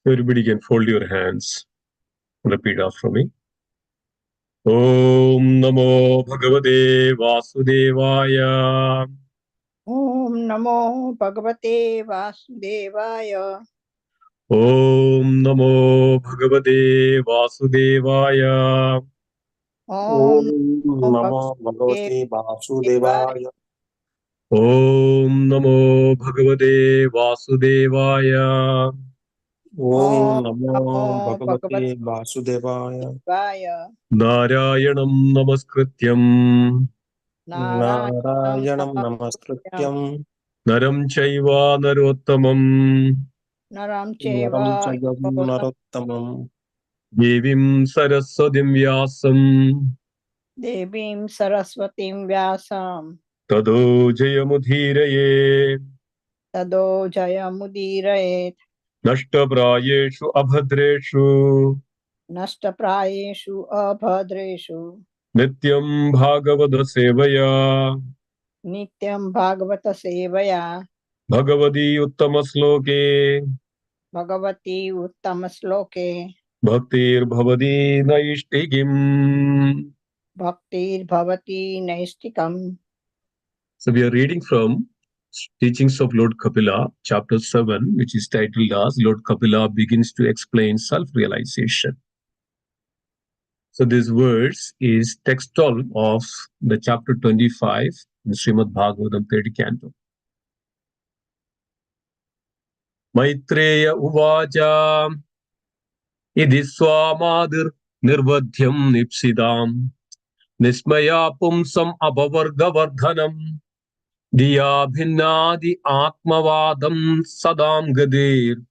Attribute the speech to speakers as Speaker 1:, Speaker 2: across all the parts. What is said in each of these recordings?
Speaker 1: Everybody can fold your hands. Repeat after me. Om Namo Bhagavate Vasudevaya.
Speaker 2: Om Namo Bhagavate Vasudevaya.
Speaker 1: Om Namo Bhagavate Vasudevaya.
Speaker 2: Om
Speaker 3: Om Namo Bhagavate Vasudevaya.
Speaker 1: Om Namo Bhagavate Vasudevaya.
Speaker 3: Om Namo Bhagavate Vasudevaya.
Speaker 1: Narayanam Namaskrityam
Speaker 3: Narayanam Namaskrityam
Speaker 1: Naram Chaiva Narottamam
Speaker 2: Naram
Speaker 3: Naram
Speaker 2: Chaiva
Speaker 3: Chayam Narottamam
Speaker 1: Devim Saraswatim Vyasam
Speaker 2: Devim Saraswatim Vyasam
Speaker 1: Tado Jayamudhiraye
Speaker 2: Tado Jayamudiraet
Speaker 1: Nashtaprayeshu Abhadreshu
Speaker 2: Nashtaprayeshu Abhadreshu
Speaker 1: Nityam Bhagavada Sevaya
Speaker 2: Nityam Bhagavata Sevaya
Speaker 1: Bhagavadi Uttamasloke
Speaker 2: Bhagavati Uttamasloke
Speaker 1: Bhaktir Bhavadi Naishtigim.
Speaker 2: Bhaktir Bhavati Naistikam.
Speaker 1: So we are reading from Teachings of Lord Kapila, chapter 7, which is titled as Lord Kapila begins to explain self-realization. So this verse is textual of the chapter 25 in Srimad Bhagavatam 3rd canto. Maitreya Uvaja Idhi Swamadir Nirvadhyam Nipsidam Nismaya Pumsam Abhavargavardhanam Diya Bhinnadi Atmavadam Sadam Gadir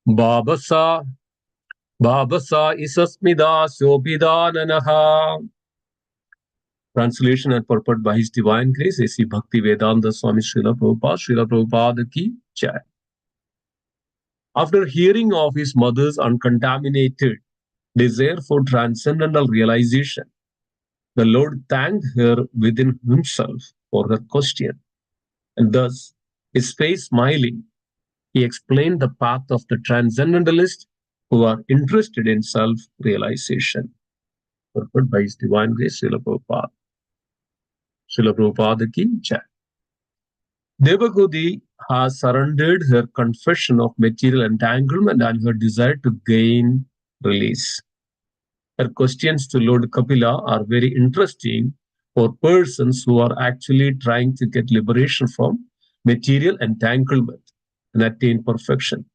Speaker 1: Babasa Isasmida Sobidananaha. Translation and purport by His Divine Grace, A.C. Bhakti Vedanta Swami Srila Prabhupada Ki Jai. After hearing of his mother's uncontaminated desire for transcendental realization, the Lord thanked her within himself for her question, and thus, his face smiling, he explained the path of the transcendentalists who are interested in self-realization. Purport by His Divine Grace, Srila Prabhupada. Srila Prabhupada Ki Jai. Devagudi has surrendered her confession of material entanglement and her desire to gain release. Her questions to Lord Kapila are very interesting for persons who are actually trying to get liberation from material entanglement and attain perfection.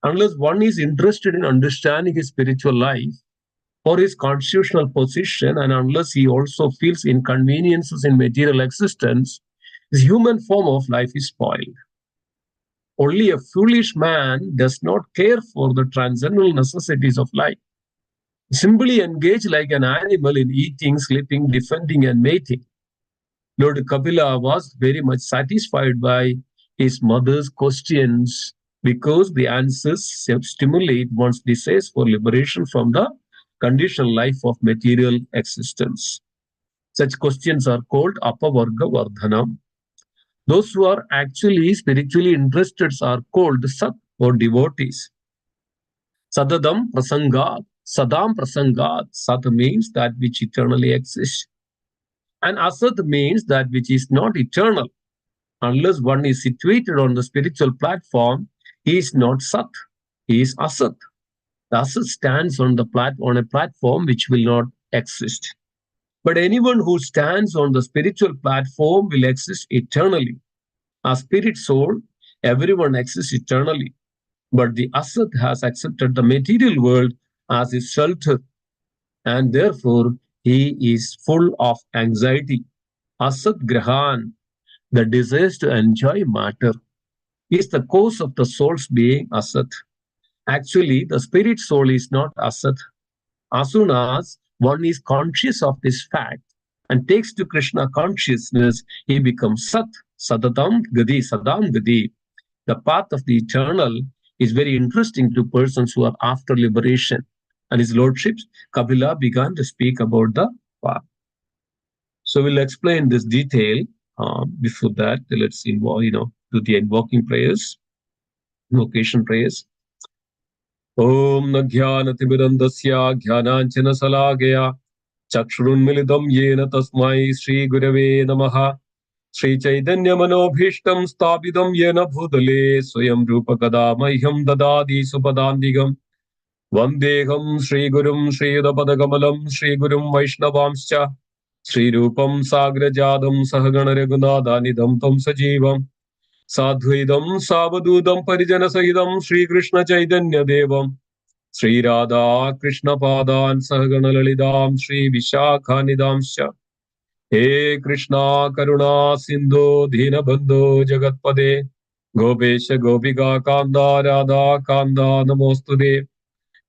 Speaker 1: Unless one is interested in understanding his spiritual life or his constitutional position, and unless he also feels inconveniences in material existence, his human form of life is spoiled. Only a foolish man does not care for the transcendental necessities of life. Simply engage like an animal in eating, sleeping, defending, and mating. Lord Kapila was very much satisfied by his mother's questions because the answers stimulate one's desires for liberation from the conditional life of material existence. Such questions are called Apavarga Vardhanam. Those who are actually spiritually interested are called Sat or devotees. Sadadam Prasangat, Sadam Prasangat. Sat means that which eternally exists. And Asat means that which is not eternal. Unless one is situated on the spiritual platform, he is not Sat, he is Asat. The Asat stands on a platform which will not exist. But anyone who stands on the spiritual platform will exist eternally. A spirit soul, everyone exists eternally. But the Asat has accepted the material world as his shelter, and therefore he is full of anxiety. Asat Grahan, the desire to enjoy matter, is the cause of the soul's being Asat. Actually, the spirit soul is not Asat. As soon as one is conscious of this fact and takes to Krishna consciousness, he becomes Sat, Sadatam Gadi, Sadam Gadi. The path of the eternal is very interesting to persons who are after liberation. And His Lordship Kapila began to speak about the path. So we'll explain this detail. Before that, let's do the invoking prayers, invocation prayers. Om Nagyanatibirandasya Jnananjana Salagaya Chakshurunmilitam Yena Tasmai Shri Gurave Namaha Shri Chaitanya Manobhishtam Sthapitam Yena Bhutale Swayam Rupa Kadamahyam Dadadi Supadandigam Vandeham Shri Gurum Shri Yudapadagamalam Shri Gurum Vaishnavamscha Shri Rupam Sagrajadam Sahagana Raghunathanidam Tam Sajivam Sadhuidam Savadudam Parijana Sahidam Shri Krishna Chaitanya Devam Sri Radha Krishna Padan Sahagana Lalidam Shri Vishakhanidamscha He Krishna Karuna Sindhu Dhinabandhu Jagatpade Gopesha Gopika Kanda Radha Kanda Namostude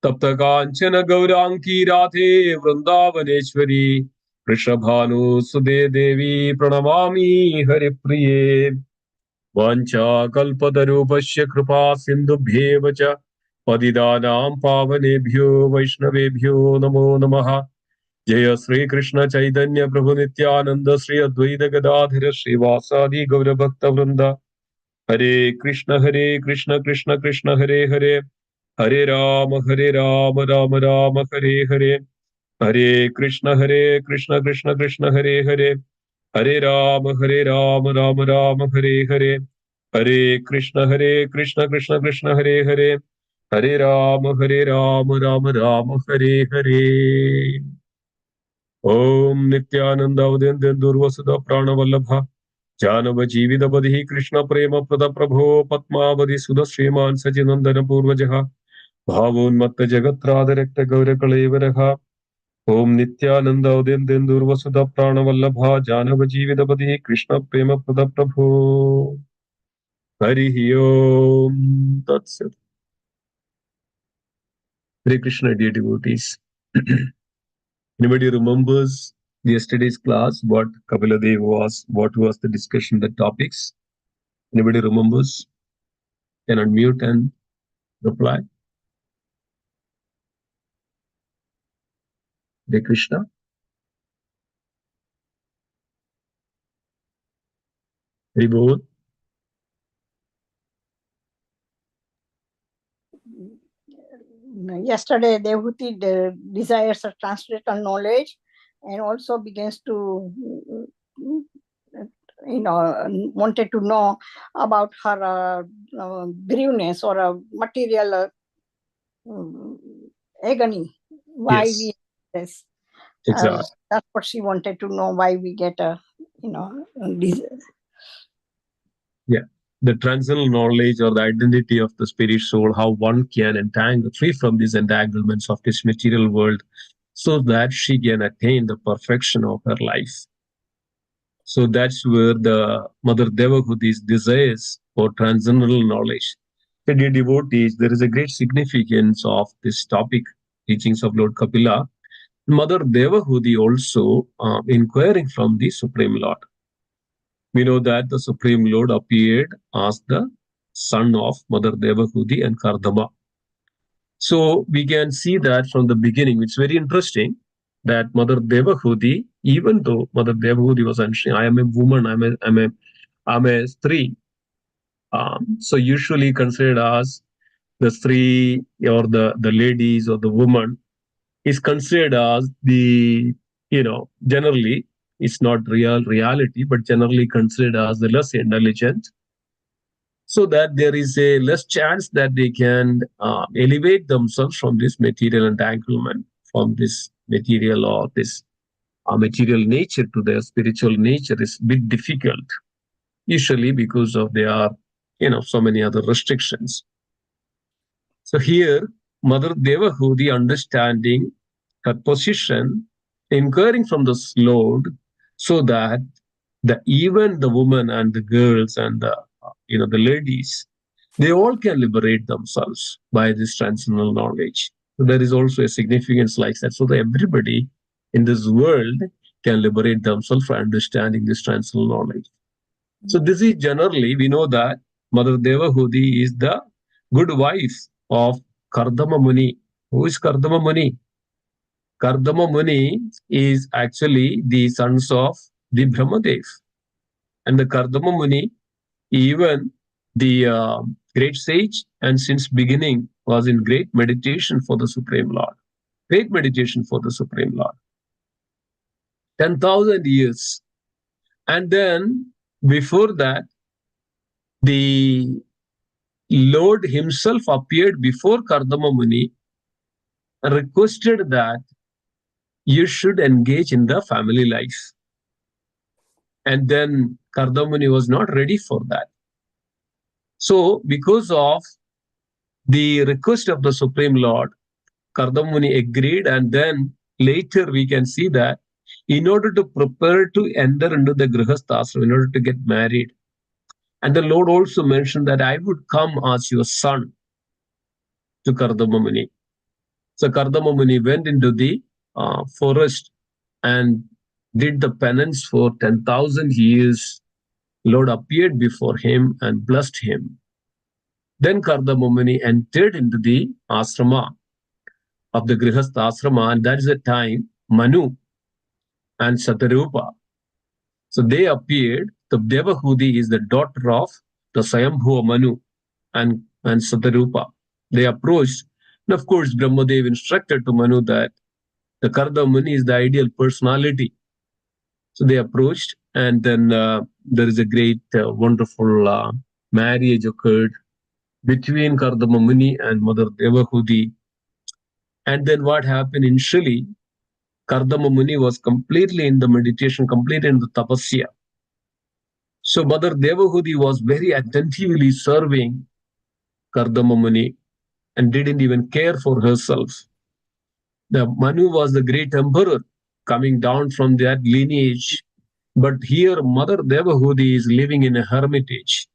Speaker 1: Tapta Kanchana Gauranki Radhe Vrindavaneshwari Rishabhanu Sude Devi Pranamami Hari Priye Vancha Kalpatarupasya Kripa Sindhubhyeva cha Patidanam Pavanebhyo Vaishnavebhyo Namo Namaha Jaya Sri Krishna Chaitanya Prabhu Nityananda Sri Advaita Gadadhara Srivasadi Gaura Bhakta Vrinda Hare Krishna Krishna Krishna Hare Hare Hare Rama Rama Hare Hare Hare Krishna Krishna Krishna Hare Hare Hare Rama Hare Hare Hare Krishna Krishna Hare Hare Hare Rama Hare Hare Om Nityananda Udendra Durvasuda Pranavallabha Janava Jivida Badhi Krishna Prema Pada Prabho Padmavadi Sudha Sriman Sajinandana Purvajaha Bhavun Matta Jagatrada Rekta Gaura Kalevaraha Om Nityananda Udendra Durvasuda Pranavallabha Janava Jivida Badhi Krishna Prema Pada Prabho Hari Om Tat Sat. Hare Krishna, dear devotees. Anybody remembers yesterday's class? What Kapila Dev was? What was the discussion? The topics? Anybody remembers? Can unmute and reply. Hare Krishna. Hari Bol.
Speaker 2: Yesterday, Devuti desires a transcendental knowledge and also begins to, wanted to know about her grieveness or material agony. Why
Speaker 1: Yes.
Speaker 2: we this?
Speaker 1: Exactly.
Speaker 2: That's what she wanted to know. Why we get a,
Speaker 1: Yeah. The transcendental knowledge or the identity of the spirit soul, how one can entangle free from these entanglements of this material world so that she can attain the perfection of her life. So that's where the Mother Devahuti's desires for transcendental knowledge. So, dear devotees, there is a great significance of this topic, teachings of Lord Kapila. Mother Devahuti also inquiring from the Supreme Lord. We know that the Supreme Lord appeared as the son of Mother Devahuti and Kardama. So we can see that from the beginning. It's very interesting that Mother Devahuti, even though Mother Devahuti was mentioning, I am a woman, I'm a Stree. So usually considered as the Stree or the ladies or the woman is considered as the, generally it's not reality, but generally considered as the less intelligent, so that there is a less chance that they can elevate themselves from this material entanglement, from this material or this material nature to their spiritual nature is a bit difficult, usually because of their, so many other restrictions. So here, Mother Devahuti understanding her position, inquiring from the Lord, so that even the women and the girls and the ladies, they all can liberate themselves by this transcendental knowledge. So there is also a significance like that. So that everybody in this world can liberate themselves by understanding this transcendental knowledge. So this is generally, we know that Mother Devahuti is the good wife of Kardama Muni. Who is Kardama Muni? Kardama Muni is actually the sons of the Brahmadev. And the Kardama Muni, even the great sage, and since beginning was in great meditation for the Supreme Lord. Great meditation for the Supreme Lord. 10,000 years. And then before that, the Lord himself appeared before Kardama Muni and requested that you should engage in the family life. And then Kardama Muni was not ready for that. So, because of the request of the Supreme Lord, Kardama Muni agreed, and then later we can see that in order to prepare to enter into the Grihasthasram, in order to get married, and the Lord also mentioned that I would come as your son to Kardama Muni. So Kardama Muni went into the forest and did the penance for 10,000 years. Lord appeared before him and blessed him. Then Kardama Muni entered into the asrama of the Grihastha asrama, and that is the time Manu and Satarupa. So they appeared. The Devahudi is the daughter of the Swayambhuva Manu and Satarupa. They approached, and of course, Brahmadev instructed to Manu that the Kardama Muni is the ideal personality. So they approached, and then there is a great, wonderful marriage occurred between Kardama Muni and Mother Devahudi. And then what happened initially, Kardama Muni was completely in the meditation, completely in the tapasya. So Mother Devahudi was very attentively serving Kardama Muni and didn't even care for herself. The Manu was the great emperor coming down from that lineage. But here Mother Devahudi is living in a hermitage.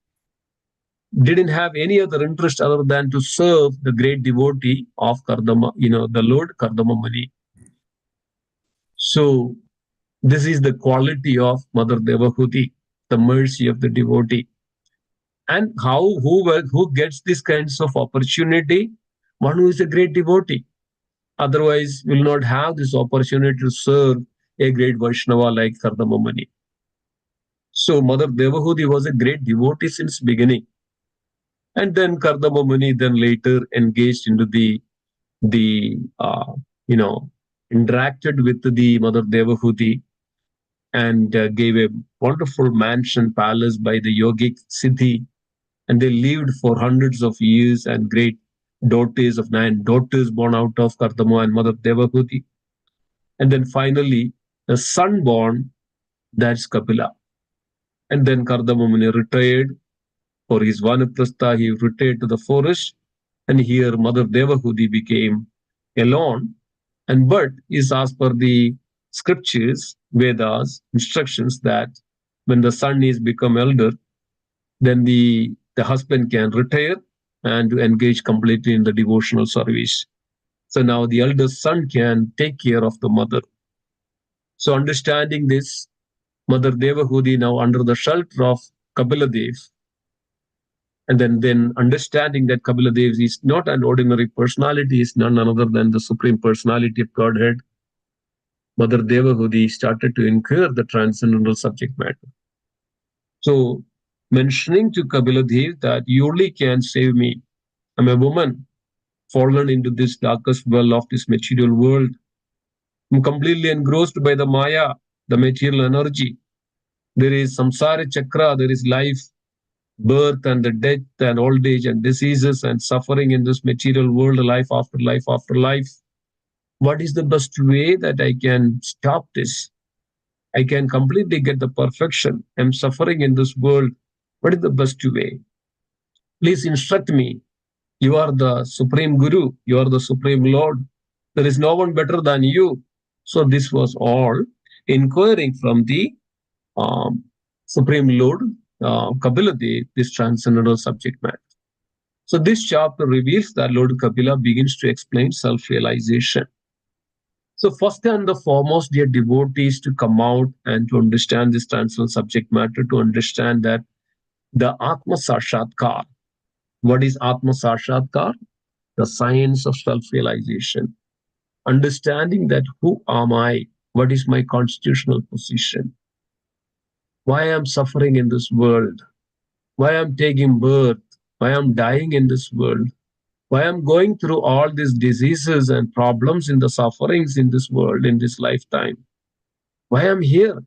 Speaker 1: Didn't have any other interest other than to serve the great devotee of Kardama, the Lord Kardama Muni. So this is the quality of Mother Devahudi, the mercy of the devotee. And who gets these kinds of opportunity? One who is a great devotee. Otherwise, will not have this opportunity to serve a great Vaishnava like Kardama Muni. So Mother Devahudi was a great devotee since beginning. And then Kardama Muni then later engaged into the interacted with the Mother Devahudi and gave a wonderful mansion palace by the yogic Siddhi. And they lived for hundreds of years, and great daughters of 9 daughters born out of Kardama and Mother Devahudi. And then finally, a son born, that's Kapila. And then Kardama Muni retired for his Vanaprastha. He retired to the forest, and here Mother Devahudi became alone. And but is as per the scriptures, Vedas, instructions that when the son is become elder, then the husband can retire and to engage completely in the devotional service. So now the eldest son can take care of the mother. So understanding this, Mother Devahudi now under the shelter of Kapila Dev, and then understanding that Kapila Dev is not an ordinary personality, is none other than the Supreme Personality of Godhead, Mother Devahudi started to incur the transcendental subject matter. So mentioning to Kapila Dev that you only can save me. I'm a woman fallen into this darkest well of this material world. I'm completely engrossed by the Maya, the material energy. There is samsara chakra, there is life, birth and the death and old age and diseases and suffering in this material world, life after life after life. What is the best way that I can stop this? I can completely get the perfection. I'm suffering in this world. What is the best way? Please instruct me. You are the Supreme Guru. You are the Supreme Lord. There is no one better than you. So this was all inquiring from the Supreme Lord Kapila Dev, this transcendental subject matter. So this chapter reveals that Lord Kapila begins to explain self-realization. So first and the foremost, dear devotees, to come out and to understand this transcendental subject matter, to understand that the Atma Sakshatkar. What is Atma Sakshatkar? The science of self-realization. Understanding that who am I? What is my constitutional position? Why I am suffering in this world? Why I am taking birth? Why I am dying in this world? Why I'm going through all these diseases and problems in the sufferings in this world, in this lifetime. Why I'm here.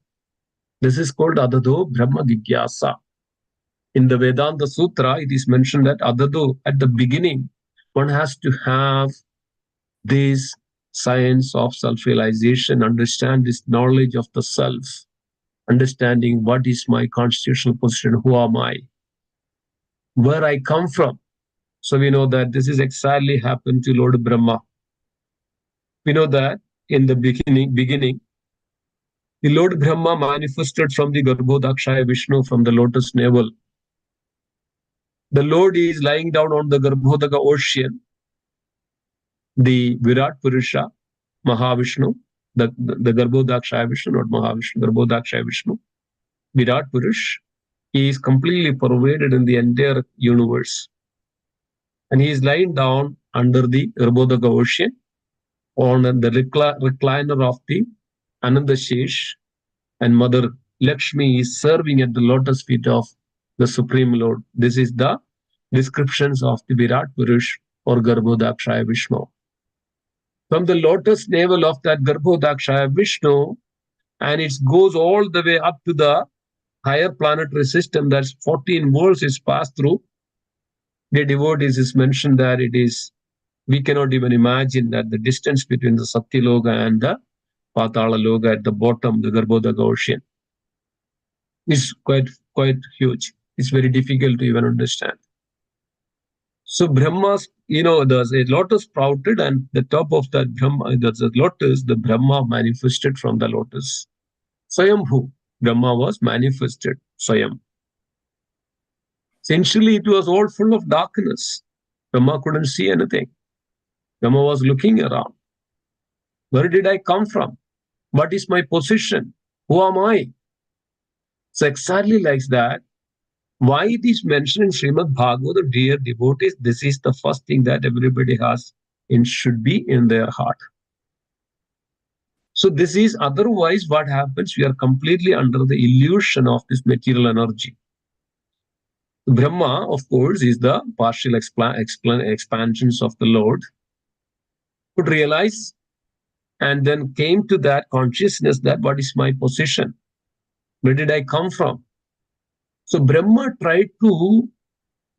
Speaker 1: This is called Adado Brahma Gigyasa. In the Vedanta Sutra, it is mentioned that Adado, at the beginning, one has to have this science of self-realization, understand this knowledge of the self, understanding what is my constitutional position, who am I, where I come from. So we know that this is exactly happened to Lord Brahma. We know that in the beginning, the Lord Brahma manifested from the Garbhodakshaya Vishnu from the lotus navel. The Lord is lying down on the Garbhodaka ocean. The Virat Purusha, Mahavishnu, the Garbhodakshaya Vishnu, not Mahavishnu, Garbhodakshaya Vishnu, Virat Purush, he is completely pervaded in the entire universe. And he is lying down under the Garbhodaka ocean on the recliner of the Anandashesh, and Mother Lakshmi is serving at the lotus feet of the Supreme Lord. This is the descriptions of the Virat Purush or Garbhodakshaya Vishnu. From the lotus navel of that Garbhodakshaya Vishnu, and it goes all the way up to the higher planetary system, that's 14 worlds is passed through. The devotees is mentioned that it is, we cannot even imagine that the distance between the Satyaloka and the Patala Loka at the bottom, the Garbhodaka ocean, is quite huge. It's very difficult to even understand. So Brahma's, there's a lotus sprouted, and the top of that Brahma, that's a lotus, the Brahma manifested from the lotus. Swayambhu, Brahma was manifested, Swayam. Essentially, it was all full of darkness. Brahma couldn't see anything. Brahma was looking around. Where did I come from? What is my position? Who am I? So exactly like that, why it is mentioned in Srimad Bhagavatam, dear devotees, this is the first thing that everybody has and should be in their heart. So this is, otherwise what happens, we are completely under the illusion of this material energy. Brahma, of course, is the partial expansions of the Lord, could realize and then came to that consciousness that what is my position? Where did I come from? So Brahma tried to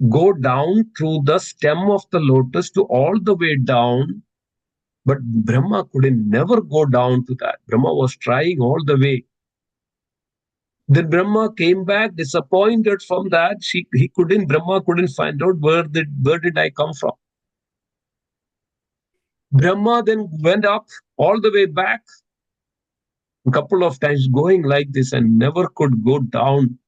Speaker 1: go down through the stem of the lotus to all the way down, but Brahma couldn't never go down to that. Brahma was trying all the way. Then Brahma came back disappointed from that. Brahma couldn't find out where did I come from. Brahma then went up all the way back a couple of times, going like this, and never could go down.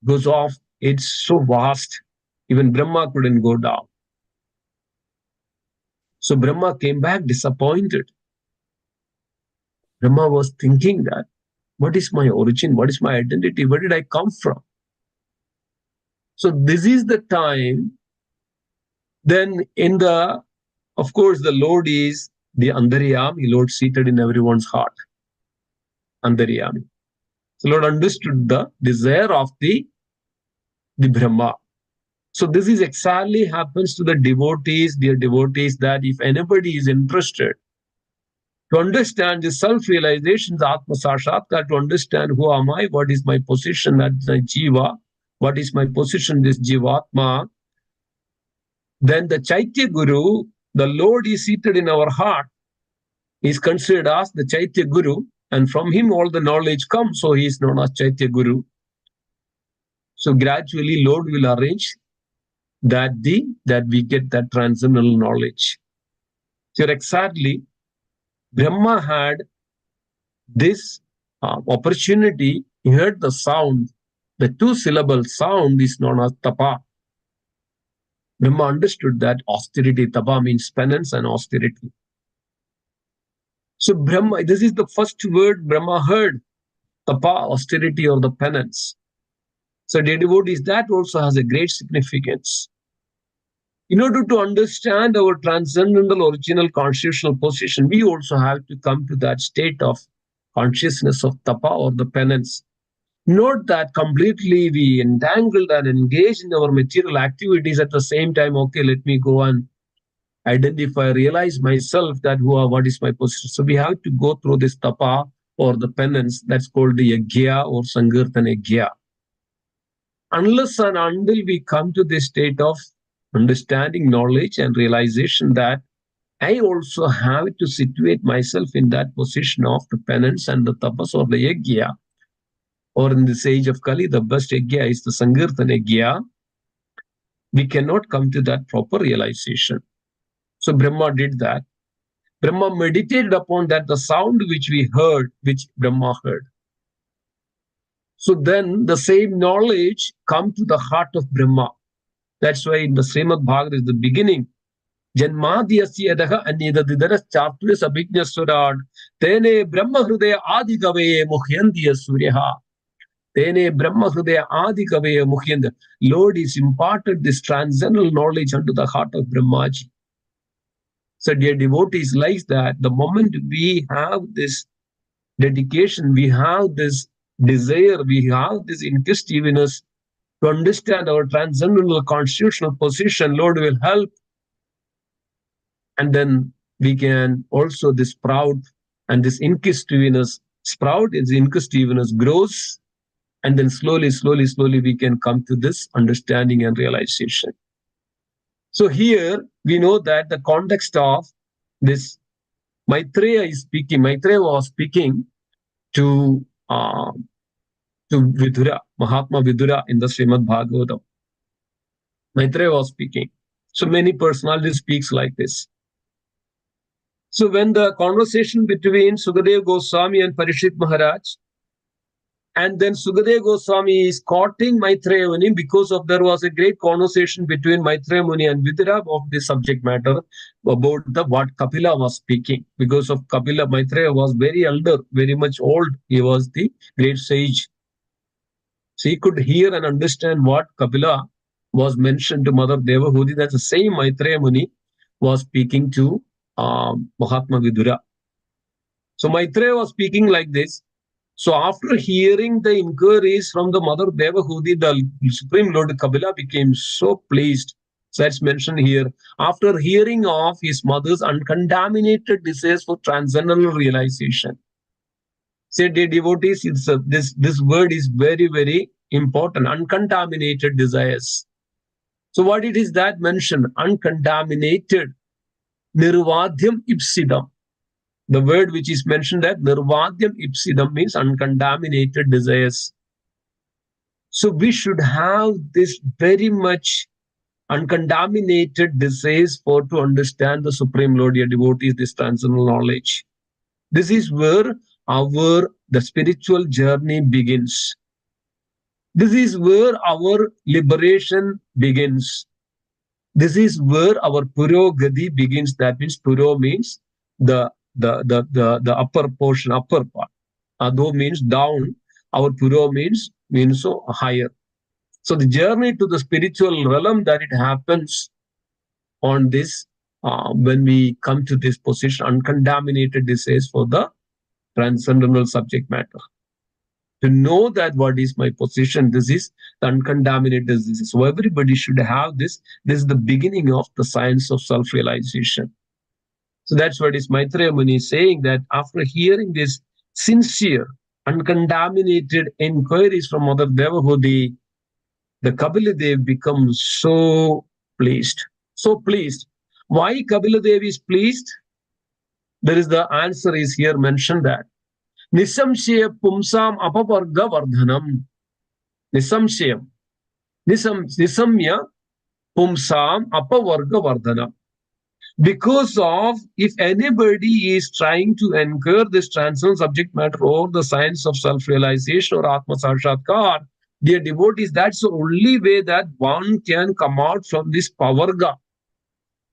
Speaker 1: Goes off. It's so vast. Even Brahma couldn't go down. So Brahma came back disappointed. Brahma was thinking that, what is my origin? What is my identity? Where did I come from? So this is the time. Then of course, the Lord is the Antaryami, Lord seated in everyone's heart. Antaryami. So Lord understood the desire of the Brahma. So this is exactly happens to the devotees, dear devotees, that if anybody is interested to understand the self-realization, the Atma Sakshatkar, to understand who am I, what is my position as the Jiva, what is my position, this Jivatma, then the Chaitya Guru, the Lord is seated in our heart, is considered as the Chaitya Guru, and from him all the knowledge comes, so he is known as Chaitya Guru. So gradually Lord will arrange that we get that transcendental knowledge. So exactly, Brahma had this opportunity. He heard the sound. The two-syllable sound is known as tapa. Brahma understood that austerity, tapa means penance and austerity. So Brahma, this is the first word Brahma heard, tapa, austerity or the penance. So dear devotees, that also has a great significance. In order to understand our transcendental original constitutional position, we also have to come to that state of consciousness of tapa or the penance. Not that completely we entangled and engaged in our material activities at the same time. Okay, let me go and identify, realize myself that what is my position. So we have to go through this tapa or the penance that's called the yagya or sankirtana yagya. Unless and until we come to this state of understanding, knowledge, and realization that I also have to situate myself in that position of the penance and the tapas or the yagya, or in this age of Kali, the best yagya is the sankirtana yagya, we cannot come to that proper realization. So Brahma did that. Brahma meditated upon that, the sound which we heard, which Brahma heard. So then the same knowledge come to the heart of Brahma. That's why in the Srimad Bhagavad is the beginning. Janmadhyasya yadaha anidadidaras chaturya sabhignaswarad tene brahma hrudaya adi kaveye muhyandiya suryaha tene brahma hrudaya adi kaveye muhyanda. Lord is imparted this transcendental knowledge unto the heart of Brahmaji. So dear devotees, like that, the moment we have this dedication, we have this desire, we have this interest in us to understand our transcendental constitutional position, Lord will help. And then we can also this sprout and this inquisitiveness sprout, is inquisitiveness grows, and then slowly we can come to this understanding and realization. So here we know that the context of this Maitreya is speaking. Maitreya was speaking to Vidura, Mahatma Vidura in the Srimad Bhagavatam. Maitreya was speaking. So many personalities speaks like this. So when the conversation between Sukadeva Goswami and Parishit Maharaj, and then Sukadeva Goswami is courting Maitreya Muni because of there was a great conversation between Maitreya Muni and Vidura of the subject matter about what Kapila was speaking. Because of Kapila, Maitreya was very elder, very much old. He was the great sage. So he could hear and understand what Kapila was mentioned to Mother Devahudi. That's the same Maitreya Muni was speaking to Mahatma Vidura. So Maitreya was speaking like this. So after hearing the inquiries from the Mother Devahudi, the Supreme Lord Kapila became so pleased. So that's mentioned here. After hearing of his mother's uncontaminated desires for transcendental realization. Say, dear devotees, this word is very, very important. Uncontaminated desires. So what it is that mentioned? Uncontaminated. Nirvadhyam ipsidam. The word which is mentioned that nirvadhyam ipsidam means uncontaminated desires. So we should have this very much uncontaminated desires for to understand the Supreme Lord, your devotees, this transcendental knowledge. This is where the spiritual journey begins. This is where our liberation begins. This is where our Purogati begins. That means Puro means the upper portion, upper part. Adho means down. Our Puro means so higher. So the journey to the spiritual realm that it happens on this when we come to this position, uncontaminated desires for the transcendental subject matter. To know that what is my position, this is the uncontaminated disease. So everybody should have this. This is the beginning of the science of self-realization. So that's what is Maitreya Muni saying, that after hearing this sincere, uncontaminated inquiries from Mother Devahudi, the Kapila Dev becomes so pleased. So pleased. Why Kapila Dev is pleased? There is the answer is here mentioned that Nisamshaya pumsam apavarga vardhanam. Nisamshayam. Nisamya pumsam apavarga vardhanam. Because of, if anybody is trying to anchor this transcendental subject matter or the science of self-realization or Atma Sakshatkar, dear devotees, that's the only way that one can come out from this pavarga.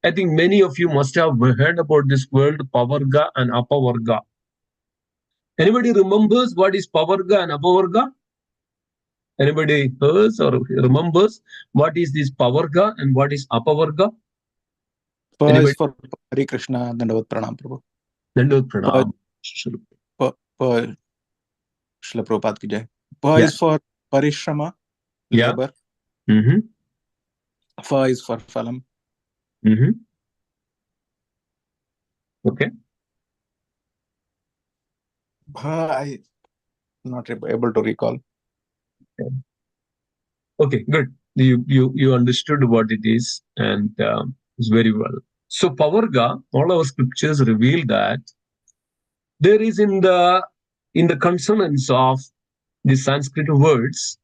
Speaker 1: I think many of you must have heard about this word pavarga and apavarga. Anybody remembers what is pavarga and apavarga? Anybody hears or remembers what is this pavarga and what is apavarga?
Speaker 4: Pa is for Hare Krishna, Dandavat Pranam, Prabhu.
Speaker 1: Dandavat Pranam.
Speaker 4: Pa Srila Prabhupada ki jai. Pa
Speaker 1: Yeah.
Speaker 4: is for parishrama,
Speaker 1: Yeah.
Speaker 4: labor.
Speaker 1: Mm-hmm.
Speaker 4: Fa is for phalam.
Speaker 1: Mm-hmm. Okay.
Speaker 4: Bha, I not able to recall.
Speaker 1: Okay, good. You understood what it is, and it's very well. So Pavarga, all our scriptures reveal that there is in the consonants of the Sanskrit words,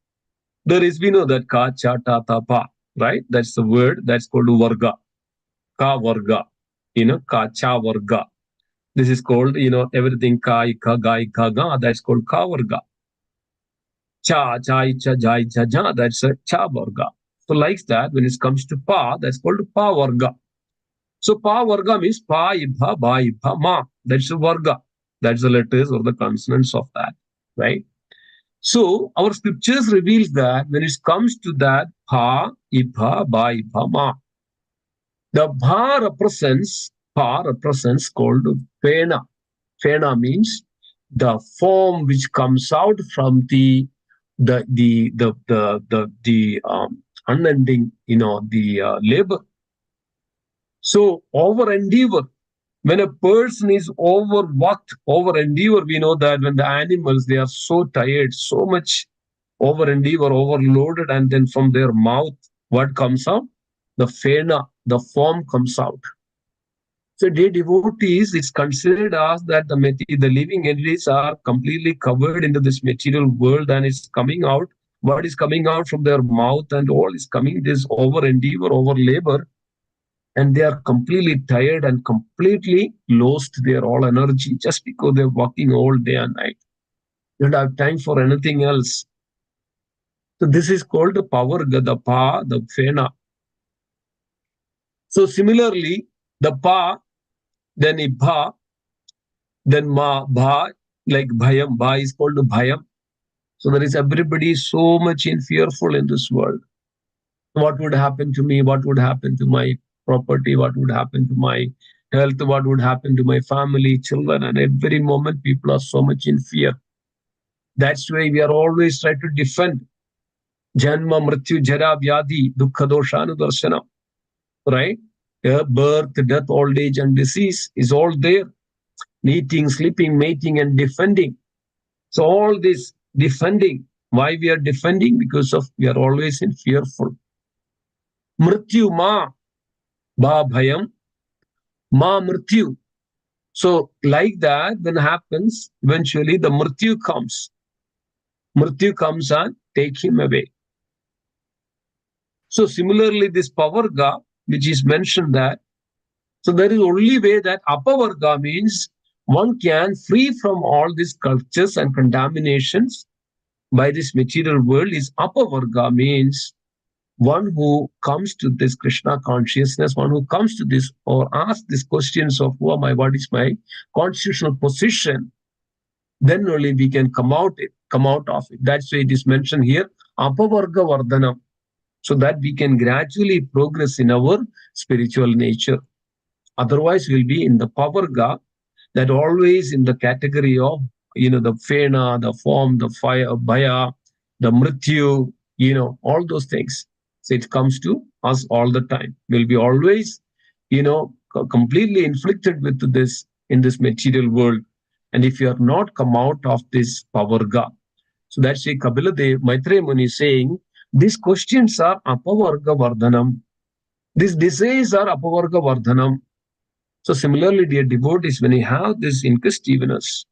Speaker 1: there is, we know that ka, cha, ta, ta, pa, right? That's the word that's called varga, ka varga, ka, cha, varga. This is called, everything ka, ika, ga, ika, ga, that's called ka varga. Cha, cha, cha, ja, cha, ja, that's a cha varga. So like that, when it comes to pa, that's called pa varga. So pa varga means pa, ibha, ba, ibha, ma. That's a varga. That's the letters or the consonants of that, right? So our scriptures reveals that when it comes to that pa, ibha, ba, ibha, ma, the pa represents called pena. Pena means the form which comes out from the unending, the labor. So over endeavor, when a person is overworked, over endeavor, we know that when the animals, they are so tired, so much over endeavor, overloaded, and then from their mouth, what comes out? The fena, the form comes out. So, dear devotees, it's considered as that the living entities are completely covered into this material world, and it's coming out. What is coming out from their mouth and all is coming this over endeavor, over labor, and they are completely tired and completely lost their all energy just because they're working all day and night. They don't have time for anything else. So this is called the power, the pa, the fena. So similarly, the pa, then ibha, then ma, bha, like bhayam, bha is called bhayam. So there is everybody so much in fearful in this world. What would happen to me? What would happen to my property? What would happen to my health? What would happen to my family, children? And every moment people are so much in fear. That's why we are always trying to defend Janma, Mrityu, Jara, Vyadhi, Dukkha, Doshanudarshana, right? Birth, death, old age, and disease is all there. Eating, sleeping, mating, and defending. So all this defending, why we are defending? Because of we are always in fearful. Mrityu ma, ba bhayam, ma mrityu. So like that, when happens, eventually the mrityu comes. Mrityu comes and take him away. So similarly, this pavarga, which is mentioned that, so there is only way that apavarga means one can free from all these cultures and contaminations by this material world is apavarga means one who comes to this Krishna consciousness, one who comes to this or asks these questions of who am I, what is my constitutional position, then only we can come out of it. That's why it is mentioned here, apavarga vardhanam, so that we can gradually progress in our spiritual nature. Otherwise, we'll be in the pavarga, that always in the category of, the fena, the form, the fire, bhaya, the mrityu, all those things. So it comes to us all the time. We'll be always, completely inflicted with this in this material world. And if you are not come out of this pavarga, so that's why Kapila Dev, Maitreya Muni is saying, these questions are apavarga vardhanam. These desires are apavarga vardhanam. So similarly, dear devotees, when you have this inquisitiveness,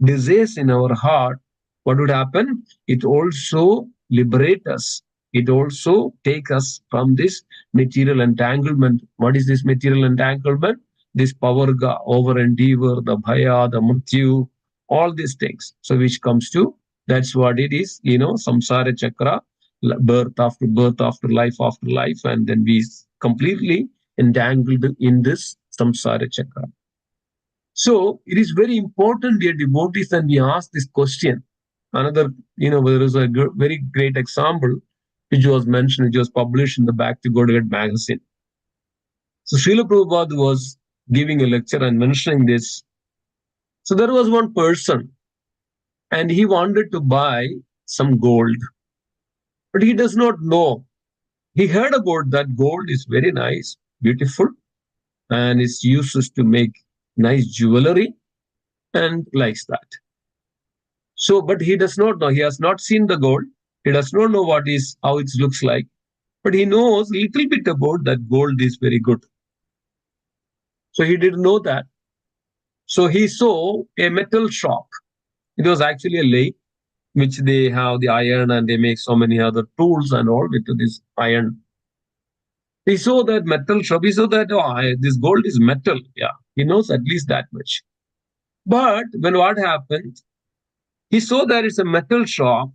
Speaker 1: desires in our heart, what would happen? It also liberate us. It also take us from this material entanglement. What is this material entanglement? This pavarga, over endeavor, the bhaya, the mrityu, all these things. So which comes to, that's what it is, samsara chakra, birth after life, and then we completely entangled in this samsara chakra. So it is very important, dear devotees, and we ask this question. Another, there is a very great example which was mentioned, which was published in the Back to Godhead magazine. So Srila Prabhupada was giving a lecture and mentioning this. So there was one person, and he wanted to buy some gold. But he does not know. He heard about that gold is very nice, beautiful, and is used to make nice jewelry and likes that. So, but he does not know. He has not seen the gold. He does not know how it looks like. But he knows a little bit about that gold is very good. So he didn't know that. So he saw a metal shop. It was actually a lake which they have the iron and they make so many other tools and all with this iron. He saw that metal shop. He saw that this gold is metal. Yeah, he knows at least that much. But when what happened, he saw that it's a metal shop.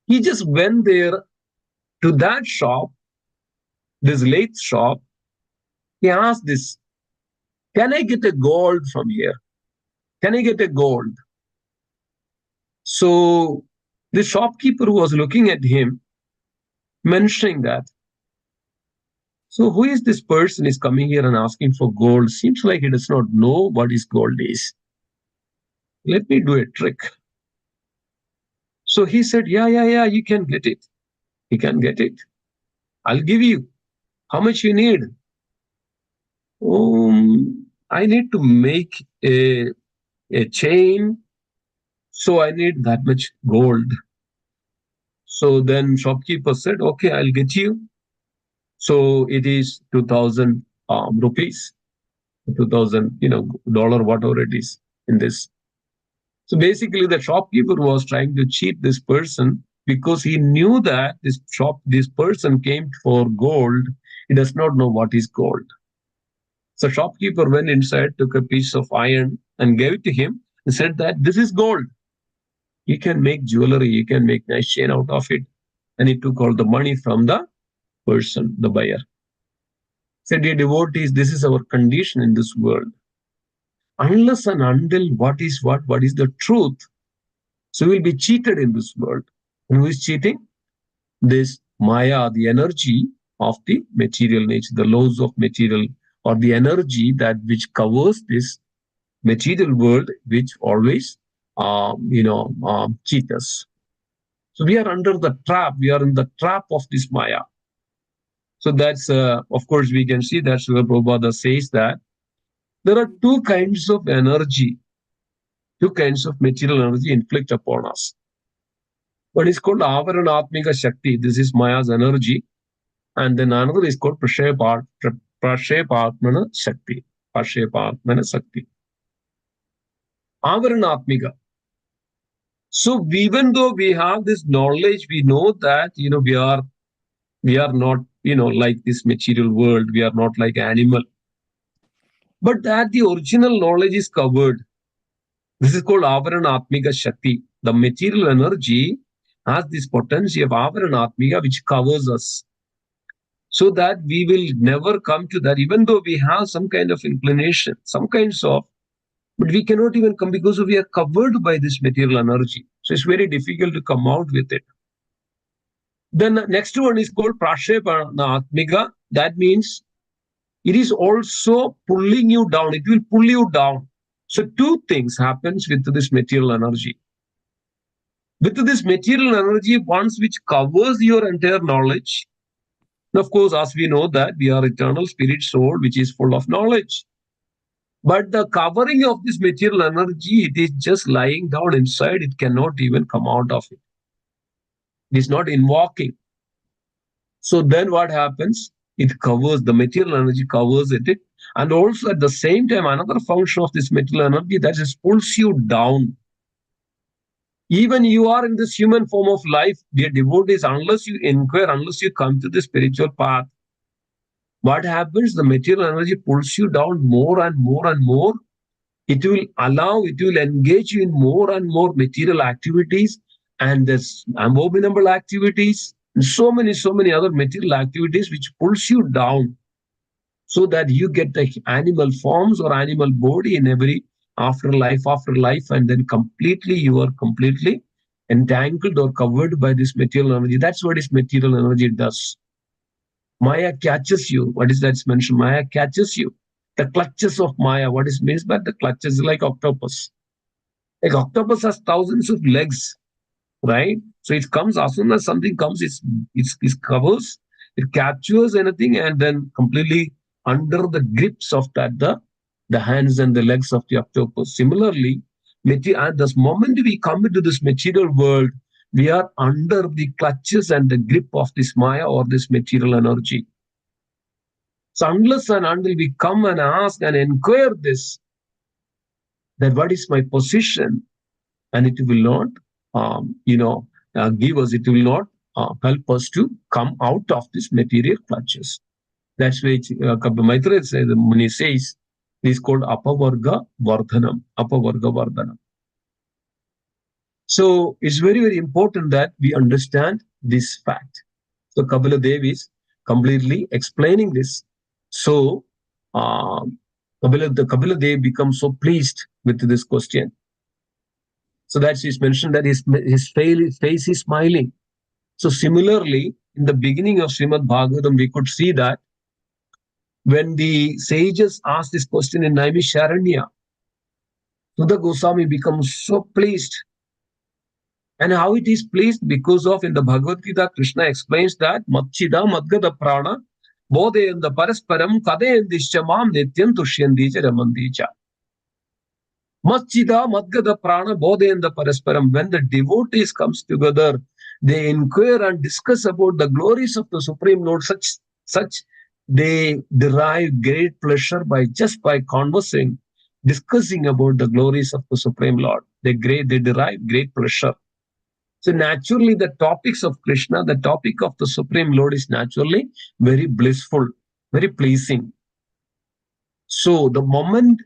Speaker 1: He just went there to that shop, this lathe shop. He asked this, can I get a gold from here? Can I get a gold? So the shopkeeper who was looking at him, mentioning that, so who is this person is coming here and asking for gold? Seems like he does not know what his gold is. Let me do a trick. So he said, yeah, you can get it. You can get it. I'll give you. How much you need? I need to make a chain. So I need that much gold. So then shopkeeper said, okay, I'll get you. So it is 2,000 rupees, 2,000, dollar, whatever it is in this. So basically the shopkeeper was trying to cheat this person because he knew that this person came for gold. He does not know what is gold. So shopkeeper went inside, took a piece of iron and gave it to him and said that this is gold. You can make jewelry, you can make nice chain out of it. And he took all the money from the person, the buyer. Said, dear devotees, this is our condition in this world. Unless and until what is the truth, so we'll be cheated in this world. And who is cheating? This Maya, the energy of the material nature, the laws of material, or the energy that which covers this material world, which always, cheat us. So we are under the trap. We are in the trap of this Maya. So that's, of course, we can see that Srila Prabhupada says that there are two kinds of energy, two kinds of material energy inflict upon us. One is called Avaranatmika Shakti. This is Maya's energy. And then another is called Prashepatmana Shakti. Prashepatmana Shakti. Avaranatmika. So even though we have this knowledge, we know that, we are not, like this material world. We are not like animal. But that the original knowledge is covered. This is called Avaranatmika Shakti. The material energy has this potency of Avaranatmika which covers us. So that we will never come to that, even though we have some kind of inclination, some kinds of, but we cannot even come because we are covered by this material energy. So it's very difficult to come out with it. Then the next one is called Prashepanaatmika. That means it is also pulling you down. It will pull you down. So two things happens with this material energy. With this material energy, once which covers your entire knowledge, and of course, as we know that we are eternal spirit soul, which is full of knowledge. But the covering of this material energy, it is just lying down inside. It cannot even come out of it. It is not invoking. So then what happens? It covers, the material energy covers it. And also at the same time, another function of this material energy that just pulls you down. Even you are in this human form of life, dear devotees, unless you inquire, unless you come to the spiritual path, what happens? The material energy pulls you down more and more and more. It will engage you in more and more material activities and there's abominable activities and so many other material activities which pulls you down so that you get the animal forms or animal body in every after life, and then you are completely entangled or covered by this material energy. That's what this material energy does. Maya catches you. What is that mentioned? Maya catches you. The clutches of Maya. What is means by the clutches? Like octopus. Like octopus has thousands of legs. right? So it comes as soon as something comes, it covers, it captures anything, and then completely under the grips of that the hands and the legs of the octopus. Similarly, at this moment we come into this material world, we are under the clutches and the grip of this Maya or this material energy. So unless and until we come and ask and inquire this, that what is my position, and it will not, give us, it will not help us to come out of this material clutches. That's why Maitreya says, Muni says, this is called Apavarga Vardhanam. Apavarga Vardhanam. So it's very, very important that we understand this fact. So Kapila Dev is completely explaining this. So Kapila Dev becomes so pleased with this question. So that's he's mentioned that his face is smiling. So similarly, in the beginning of Srimad Bhagavatam, we could see that when the sages asked this question in Naimisharanya, Sudha Goswami becomes so pleased. And how it is pleased? Because of in the Bhagavad Gita, Krishna explains that Matchida Madgada Prana Bodhayanda Parasparam Kadayandischa Mam Nityam Tushyandicha Ramandicha. Matchida Madgada Prana Bodhayanda Parasparam. When the devotees comes together, they inquire and discuss about the glories of the Supreme Lord. Such they derive great pleasure by conversing, discussing about the glories of the Supreme Lord. They derive great pleasure. So naturally, the topics of Krishna, the topic of the Supreme Lord is naturally very blissful, very pleasing. So the moment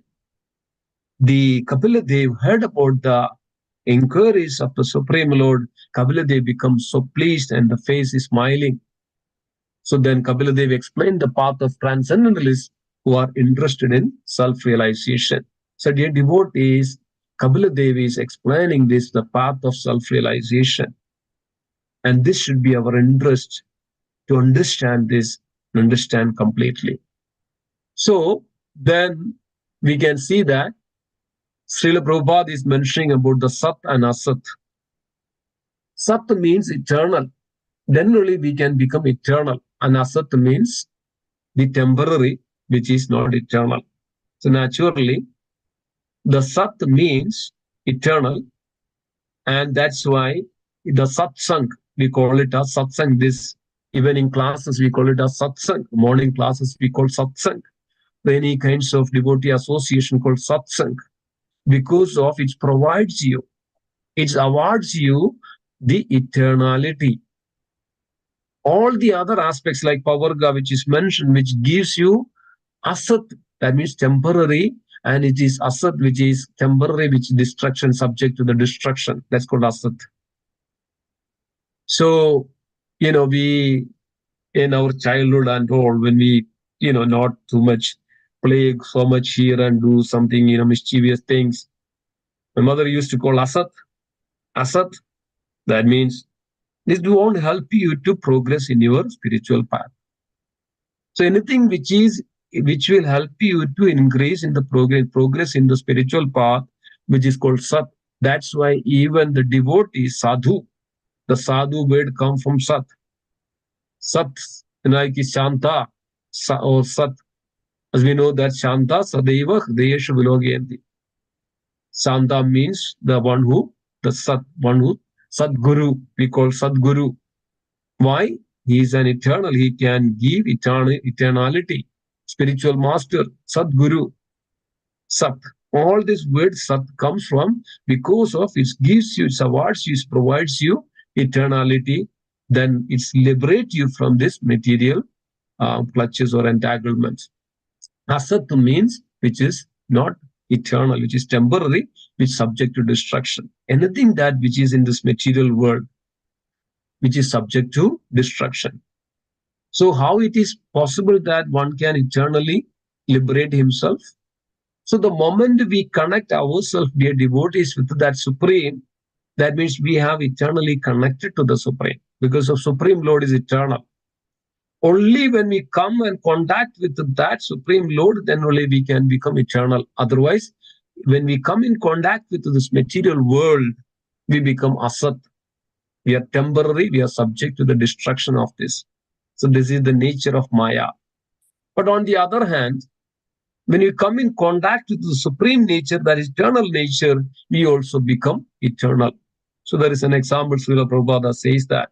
Speaker 1: the Kapila Dev heard about the inquiries of the Supreme Lord, Kapila Dev becomes so pleased and the face is smiling. So then Kapila Dev explained the path of transcendentalists who are interested in self-realization. So dear devotees, Kapila Dev is explaining this, the path of self-realization. And this should be our interest to understand this, and understand completely. So then we can see that Srila Prabhupada is mentioning about the Sat and Asat. Sat means eternal. Then only we can become eternal. And Asat means the temporary, which is not eternal. So naturally, the Sat means eternal. And that's why the Satsang, we call it as Satsang. This evening classes, we call it as Satsang. Morning classes, we call Satsang. Any kinds of devotee association called Satsang. Because of it provides you, it awards you the eternality. All the other aspects like Pavarga, which is mentioned, which gives you Asat, that means temporary, and it is Asat, which is temporary, which is destruction, subject to the destruction. That's called Asat. So, we, in our childhood and all, when we, not too much play so much here and do something, mischievous things, my mother used to call Asat. Asat, that means this won't help you to progress in your spiritual path. So anything which will help you to increase in the progress in the spiritual path, which is called Sat. That's why even the devotee sadhu, the sadhu word come from Sat. Sat, like Shanta or Sat. As we know that Shanta Sadeva Hdayeshu Vilogayanti. Shanta means the one who, the Sat, one who, Sadguru, we call Sadguru. Why? He is an eternal, he can give eternality. Spiritual master, Sadguru, Sat. All this word Sat comes from because of it gives you, it awards you, it provides you eternality, then it's liberate you from this material clutches or entanglements. Asat means which is not eternal, which is temporary, which is subject to destruction. Anything that which is in this material world, which is subject to destruction. So how it is possible that one can eternally liberate himself? So the moment we connect ourselves, dear devotees, with that Supreme, that means we have eternally connected to the Supreme, because the Supreme Lord is eternal. Only when we come and contact with that Supreme Lord, then only we can become eternal. Otherwise, when we come in contact with this material world, we become Asat. We are temporary, we are subject to the destruction of this. So this is the nature of Maya. But on the other hand, when you come in contact with the supreme nature, that is eternal nature, we also become eternal. So there is an example, Srila Prabhupada says that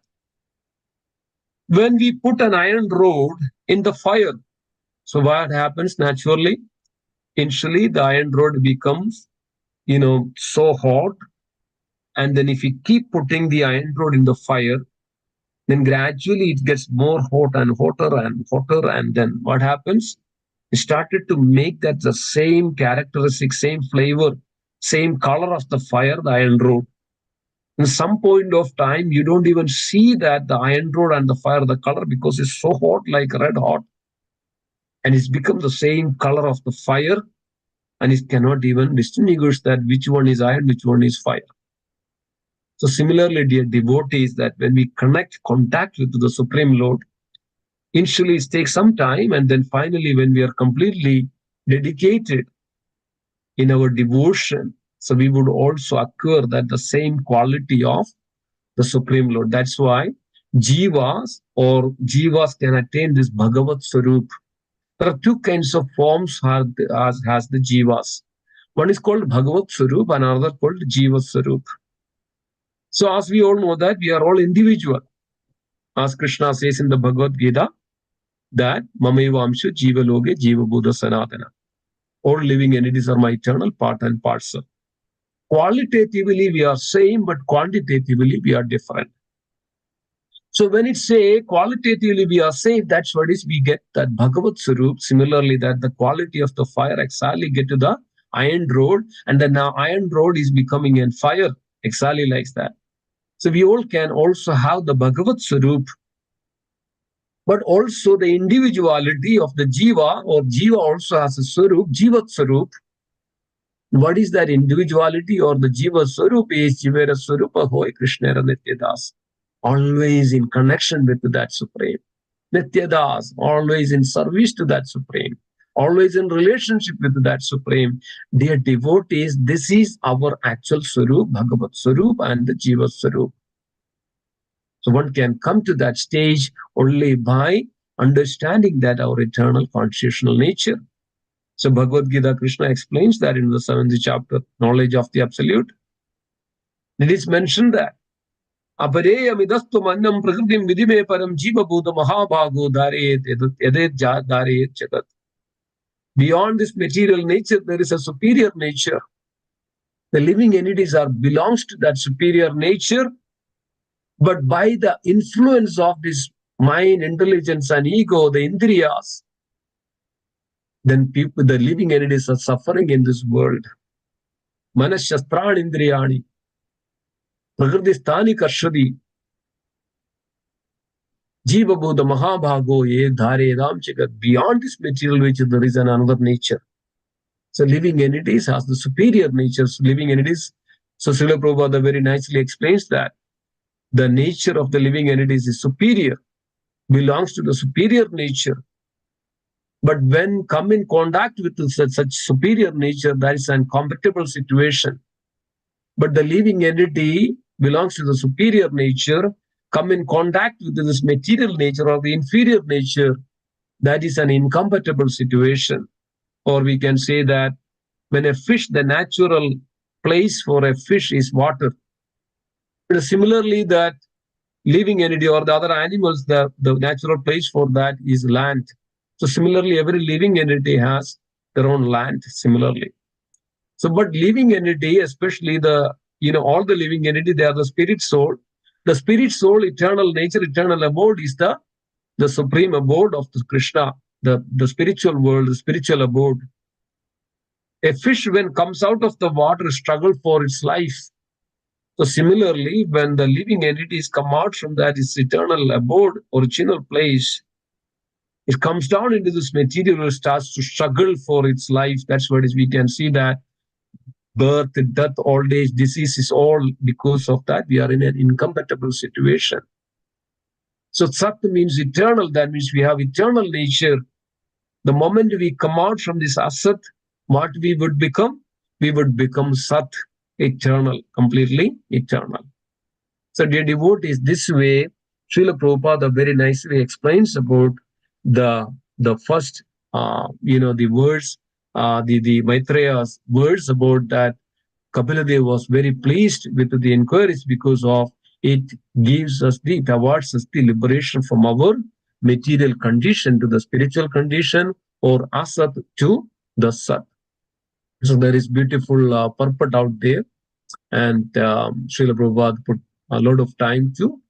Speaker 1: when we put an iron rod in the fire, so what happens naturally? Initially, the iron rod becomes, so hot. And then if you keep putting the iron rod in the fire, then gradually it gets more hot and hotter and hotter. And then what happens? It started to make that the same characteristic, same flavor, same color of the fire, the iron rod. In some point of time, you don't even see that the iron rod and the fire, the color, because it's so hot, like red hot. And it's become the same color of the fire. And it cannot even distinguish that which one is iron, which one is fire. So similarly, dear devotees, that when we contact with the Supreme Lord, initially it takes some time, and then finally, when we are completely dedicated in our devotion, so we would also acquire that the same quality of the Supreme Lord. That's why jivas can attain this Bhagavat Swarup. There are two kinds of forms has the jivas. One is called Bhagavat Swarup and another called Jiva Swarup. So as we all know that we are all individual. As Krishna says in the Bhagavad Gita, that Mamevamshu Jiva Loge Jiva Buddha Sanatana. All living entities are my eternal part and parcel. Qualitatively we are same, but quantitatively we are different. So when it say qualitatively we are same, that's what is we get that Bhagavat Swarup. Similarly, that the quality of the fire exactly get to the iron rod, and then now iron rod is becoming a fire, exactly like that. So we all can also have the Bhagavat Swarup, but also the individuality of the Jiva, or Jiva also has a Swarup, Jivat Swarup. What is that individuality or the Jiva Swarup is Jivera Swarupa Hoy Krishnera Nityadas. Always in connection with that Supreme. Nityadas, always in service to that Supreme. Always in relationship with that Supreme. Dear devotees, this is our actual Swarup, Bhagavat Swarup and the Jiva Swarup. So one can come to that stage only by understanding that our eternal consciousnal nature. So Bhagavad Gita, Krishna explains that in the 7th chapter, knowledge of the Absolute. It is mentioned that Apareyamidastu mannam prakritim vidime param jiva bhuta mahabhago dareyet yadet dareyet jagat. Beyond this material nature, there is a superior nature. The living entities belongs to that superior nature, but by the influence of this mind, intelligence, and ego, the indriyas, then the living entities are suffering in this world. Manashastrani indriyani, prakrtisthani karshadi, jiva buddha mahabhago ye dhare ram jagat. Beyond this material nature, there is another nature. So living entities has the superior natures. Living entities, so Srila Prabhupada very nicely explains that the nature of the living entities is superior, belongs to the superior nature. But when come in contact with such superior nature, that is an incompatible situation. But the living entity belongs to the superior nature, come in contact with this material nature or the inferior nature, that is an incompatible situation. Or we can say that when a fish, the natural place for a fish is water. But similarly, that living entity or the other animals, the natural place for that is land. So similarly, every living entity has their own land similarly. So, but living entity, especially all the living entity, they are the spirit soul. The spirit soul, eternal nature, eternal abode is the supreme abode of the Krishna, the spiritual world, the spiritual abode. A fish, when comes out of the water, struggles for its life. So similarly, when the living entities come out from that its eternal abode, original place, it comes down into this material, starts to struggle for its life. That's what we can see that birth, death, old age, disease is all because of that. We are in an incompatible situation. So Sat means eternal. That means we have eternal nature. The moment we come out from this Asat, what we would become? We would become Sat, eternal, completely eternal. So, dear devotees, this way, Srila Prabhupada very nicely explains about the first, the words, the Maitreya's words about that Kapila Dev was very pleased with the inquiries because of it it awards us the liberation from our material condition to the spiritual condition or asat to the sat. So there is beautiful purport out there, and Srila Prabhupada put a lot of time to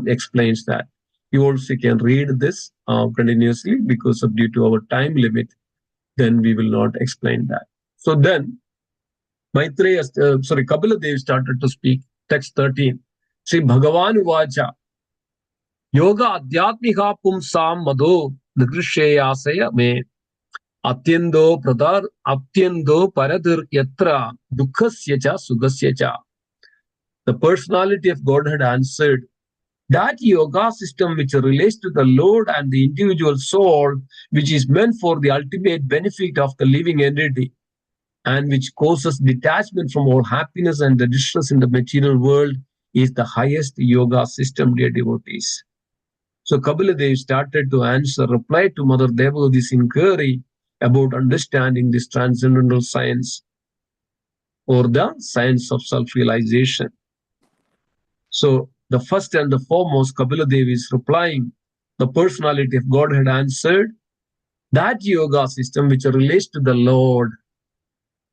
Speaker 1: explains that. You also can read this continuously because of due to our time limit, then we will not explain that. So then Kapila Dev started to speak. Text 13. Sri Bhagavan Uvacha Yoga Adhyatmika Pumsam Madho Nigrishyasaya Me Atyendo Paradir Yatra Dukhasya Cha Sugasya Cha. The personality of Godhead answered that yoga system which relates to the Lord and the individual soul, which is meant for the ultimate benefit of the living entity, and which causes detachment from all happiness and the distress in the material world, is the highest yoga system, dear devotees. So Kapila Dev started to reply to Mother Devahuti's inquiry about understanding this transcendental science or the science of self-realization. So the first and the foremost, Kapila Dev is replying, the personality of Godhead answered, that yoga system which relates to the Lord,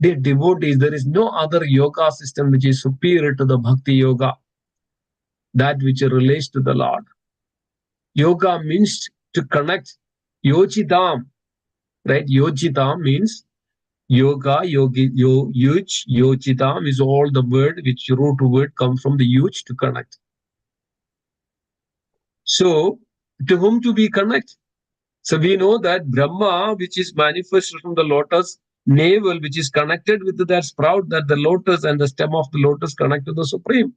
Speaker 1: dear devotees, there is no other yoga system which is superior to the Bhakti Yoga, that which relates to the Lord. Yoga means to connect. Yochitam, right? Yochitam means yoga, yogi, yuj, yochitam is all the word which root word comes from the yuj, to connect. So, to whom to be connect? So we know that Brahma, which is manifested from the lotus navel, which is connected with that sprout, that the lotus and the stem of the lotus connect to the Supreme.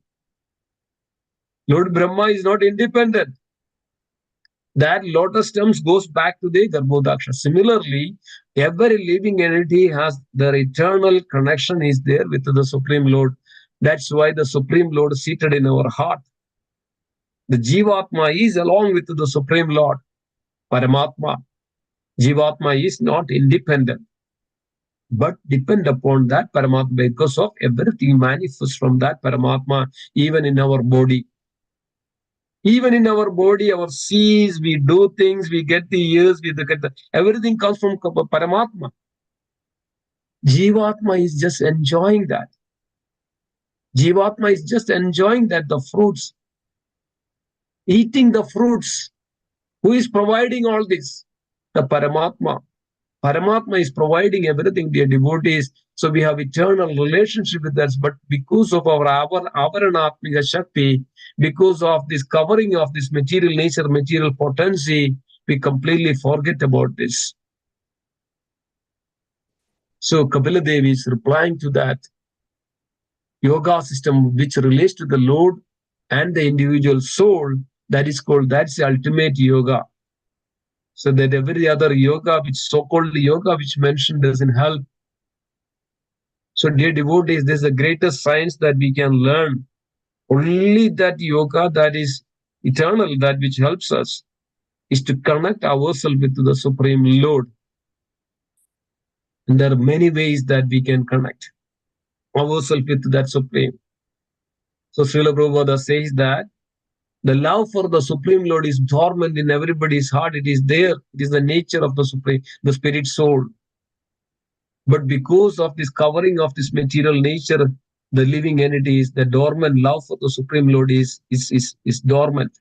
Speaker 1: Lord Brahma is not independent. That lotus stems goes back to the Garbhodaksha. Similarly, every living entity has their eternal connection is there with the Supreme Lord. That's why the Supreme Lord is seated in our heart. The Jivatma is along with the Supreme Lord, Paramatma. Jivatma is not independent, but depend upon that Paramatma because of everything manifests from that Paramatma, even in our body. Even in our body, our sees, we do things, we get the ears, we get everything comes from Paramatma. Jivatma is just enjoying that. Jivatma is just enjoying that, the fruits, eating the fruits. Who is providing all this? The Paramatma. Paramatma is providing everything, dear devotees. So we have eternal relationship with us. But because of our avaranatmika shakti, because of this covering of this material nature, material potency, we completely forget about this. So Kapila Devi is replying to that yoga system which relates to the Lord and the individual soul. That's the ultimate yoga. So that every other yoga, which so-called yoga, which mentioned, doesn't help. So dear devotees, this is the greatest science that we can learn. Only that yoga that is eternal, that which helps us, is to connect ourselves with the Supreme Lord. And there are many ways that we can connect ourselves with that Supreme. So Srila Prabhupada says that the love for the Supreme Lord is dormant in everybody's heart. It is there. It is the nature of the Supreme, the spirit soul. But because of this covering of this material nature, the living entities, the dormant love for the Supreme Lord is dormant.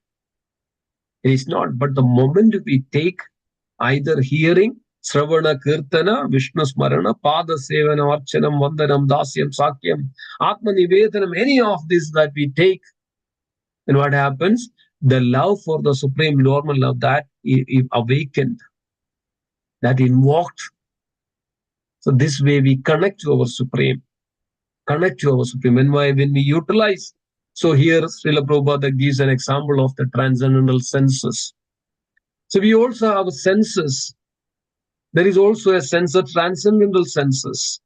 Speaker 1: It is not. But the moment we take either hearing, Sravana, Kirtana, Vishnu Smarana, Pada Sevana, Archanam, Vandanam, Dasyam, Sakyam, Atma Nivedanam, any of this that we take, then what happens? The love for the Supreme normal love that is awakened, that invoked. So this way we connect to our Supreme, connect to our Supreme. And why? When we utilize. So here Srila Prabhupada gives an example of the transcendental senses. So we also have senses. There is also a sense of transcendental senses.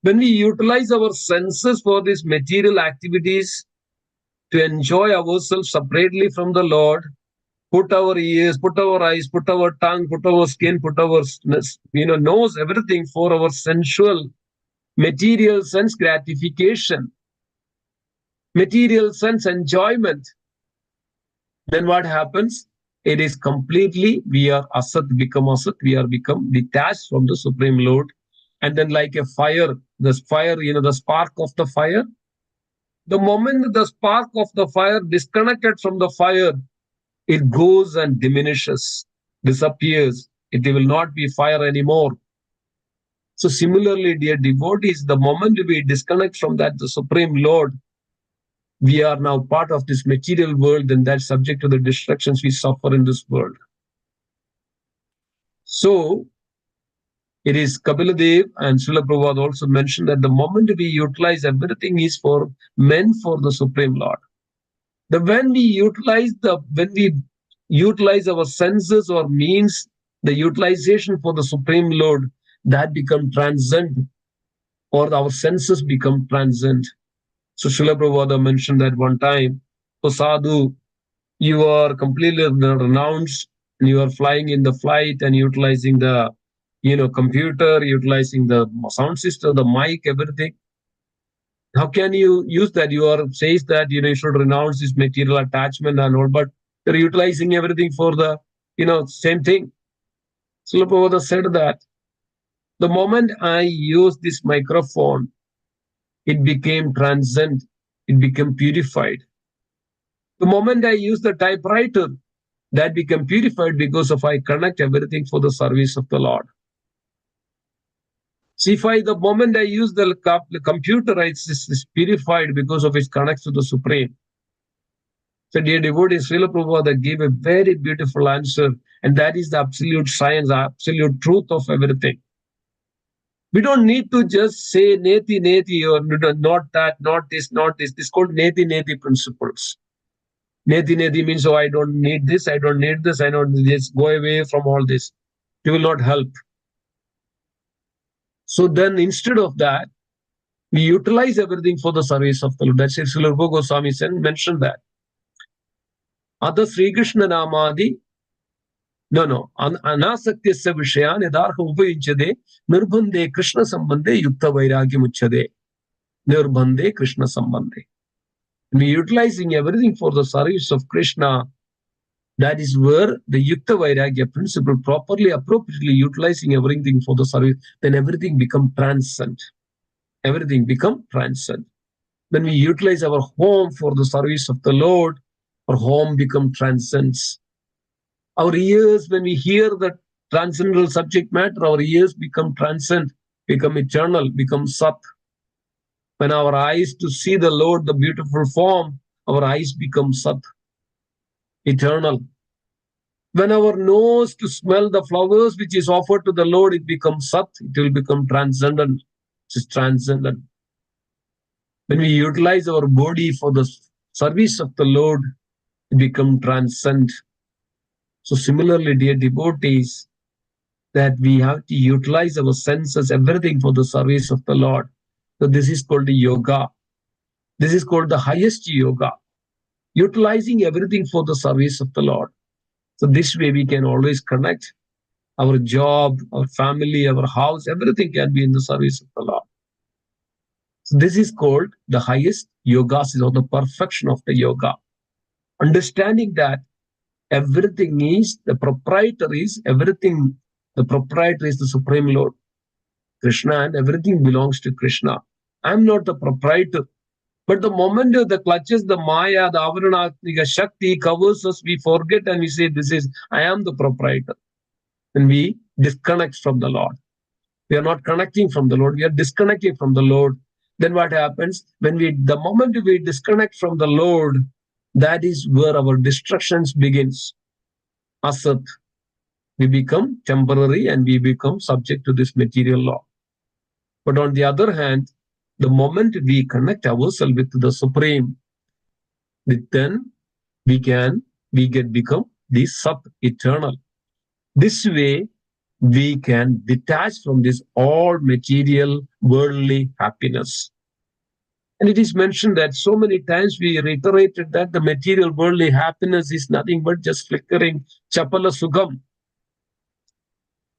Speaker 1: When we utilize our senses for these material activities, to enjoy ourselves separately from the Lord, put our ears, put our eyes, put our tongue, put our skin, put our nose, everything for our sensual, material sense gratification, material sense enjoyment, then what happens? It is completely, we are asat, become asat, we are become detached from the Supreme Lord. And then like a fire, the fire, the spark of the fire, the moment the spark of the fire disconnected from the fire, it goes and diminishes, disappears. It will not be fire anymore. So similarly, dear devotees, the moment we disconnect from that, the Supreme Lord, we are now part of this material world, and that's subject to the destructions we suffer in this world. So it is Kapila Dev and Srila Prabhupada also mentioned that the moment we utilize, everything is for meant for the Supreme Lord. When we utilize our senses or means, the utilization for the Supreme Lord, that become transcend, or our senses become transcend. So Srila Prabhupada mentioned that one time, so sadhu, you are completely renounced, you are flying in the flight and utilizing the computer, utilizing the sound system, the mic, everything. How can you use that? You are says that you should renounce this material attachment and all, but you're utilizing everything for the same thing. Srila Prabhupada said that the moment I use this microphone, it became transcend, it became purified. The moment I use the typewriter, that become purified because of I connect everything for the service of the Lord. See, the moment I use the computer, it's purified because of its connects to the Supreme. So, dear devotees, Srila Prabhupada gave a very beautiful answer, and that is the absolute science, the absolute truth of everything. We don't need to just say neti neti or not that, not this, not this. This is called neti neti principles. Neti neti means, oh, I don't need this, I don't need this, I don't need this. Go away from all this. It will not help. So then instead of that, we utilize everything for the service of the Lord. That's it. Srila Rupa Goswami mentioned that. Ada Sri Krishna Namadi, Anasakyasya Vishayan Yadarha Upayujyade, Nirbande Krishna Sambandhe Yukta Vairagya Muchade. Nirbande Krishna Sambandhe. We utilizing everything for the service of Krishna. That is where the Yukta Vairagya principle, properly, appropriately utilizing everything for the service, then everything become transcend. Everything become transcend. When we utilize our home for the service of the Lord, our home become transcends. Our ears, when we hear the transcendental subject matter, our ears become transcend, become eternal, become sat. When our eyes to see the Lord, the beautiful form, our eyes become sat, eternal. When our nose to smell the flowers which is offered to the Lord, it becomes sat, it will become transcendent. It is transcendent. When we utilize our body for the service of the Lord, it becomes transcend. So similarly, dear devotees, that we have to utilize our senses, everything for the service of the Lord. So this is called the yoga. This is called the highest yoga. Utilizing everything for the service of the Lord. So this way we can always connect our job, our family, our house, everything can be in the service of the Lord. So this is called the highest yoga, or the perfection of the yoga. Understanding that everything is, the proprietor is everything, the proprietor is the Supreme Lord, Krishna, and everything belongs to Krishna. I'm not the proprietor. But the moment the clutches, the Maya, the Avaranatmika Shakti covers us, we forget and we say, I am the proprietor. And we disconnect from the Lord. We are not connecting from the Lord, we are disconnecting from the Lord. Then what happens? The moment we disconnect from the Lord, that is where our destructions begins. Asat. We become temporary and we become subject to this material law. But on the other hand, the moment we connect ourselves with the Supreme, then we become the sub-eternal. This way, we can detach from this all material worldly happiness. And it is mentioned that so many times we reiterated that the material worldly happiness is nothing but just flickering chapala sugam.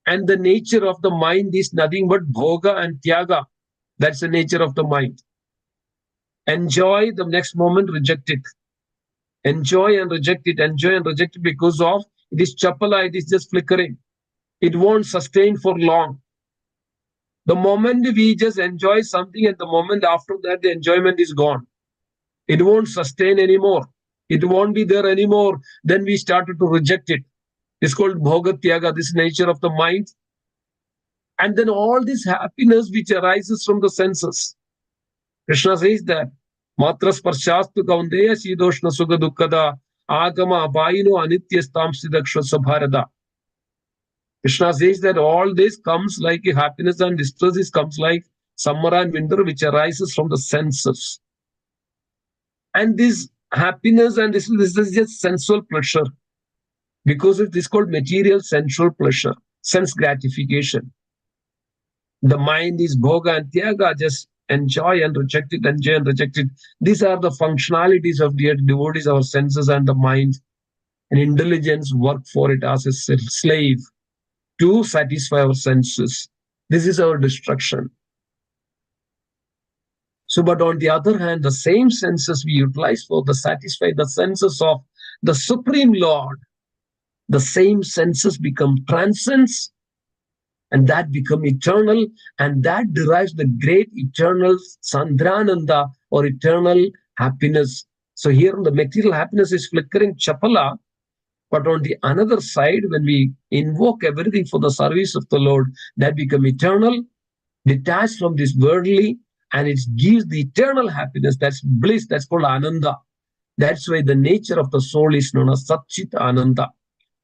Speaker 1: And the nature of the mind is nothing but bhoga and tyaga. That's the nature of the mind. Enjoy the next moment, reject it. Enjoy and reject it. Enjoy and reject it because of it is chapala, it is just flickering. It won't sustain for long. The moment we just enjoy something, and the moment after that, the enjoyment is gone. It won't sustain anymore. It won't be there anymore. Then we started to reject it. It's called bhoga tyaga, this nature of the mind. And then all this happiness which arises from the senses. Krishna says that matra sparshastu kaundeya shidoshna sugha dukkada agama abayino anityastam sidaksha sabharada. Krishna says that all this comes like a happiness and distress, is comes like summer and winter, which arises from the senses. And this happiness and this is just sensual pleasure, because it is called material sensual pleasure, sense gratification. The mind is bhoga and tyaga, just enjoy and reject it, enjoy and reject it. These are the functionalities of dear devotees, our senses and the mind. And intelligence work for it as a slave to satisfy our senses. This is our destruction. So, but on the other hand, the same senses we utilize for the satisfy the senses of the Supreme Lord, the same senses become transcends, and that become eternal, and that derives the great eternal Sandrananda or eternal happiness. So here the material happiness is flickering chapala, but on the another side, when we invoke everything for the service of the Lord, that become eternal, detached from this worldly, and it gives the eternal happiness. That's bliss. That's called ananda. That's why the nature of the soul is known as Satchit Ananda.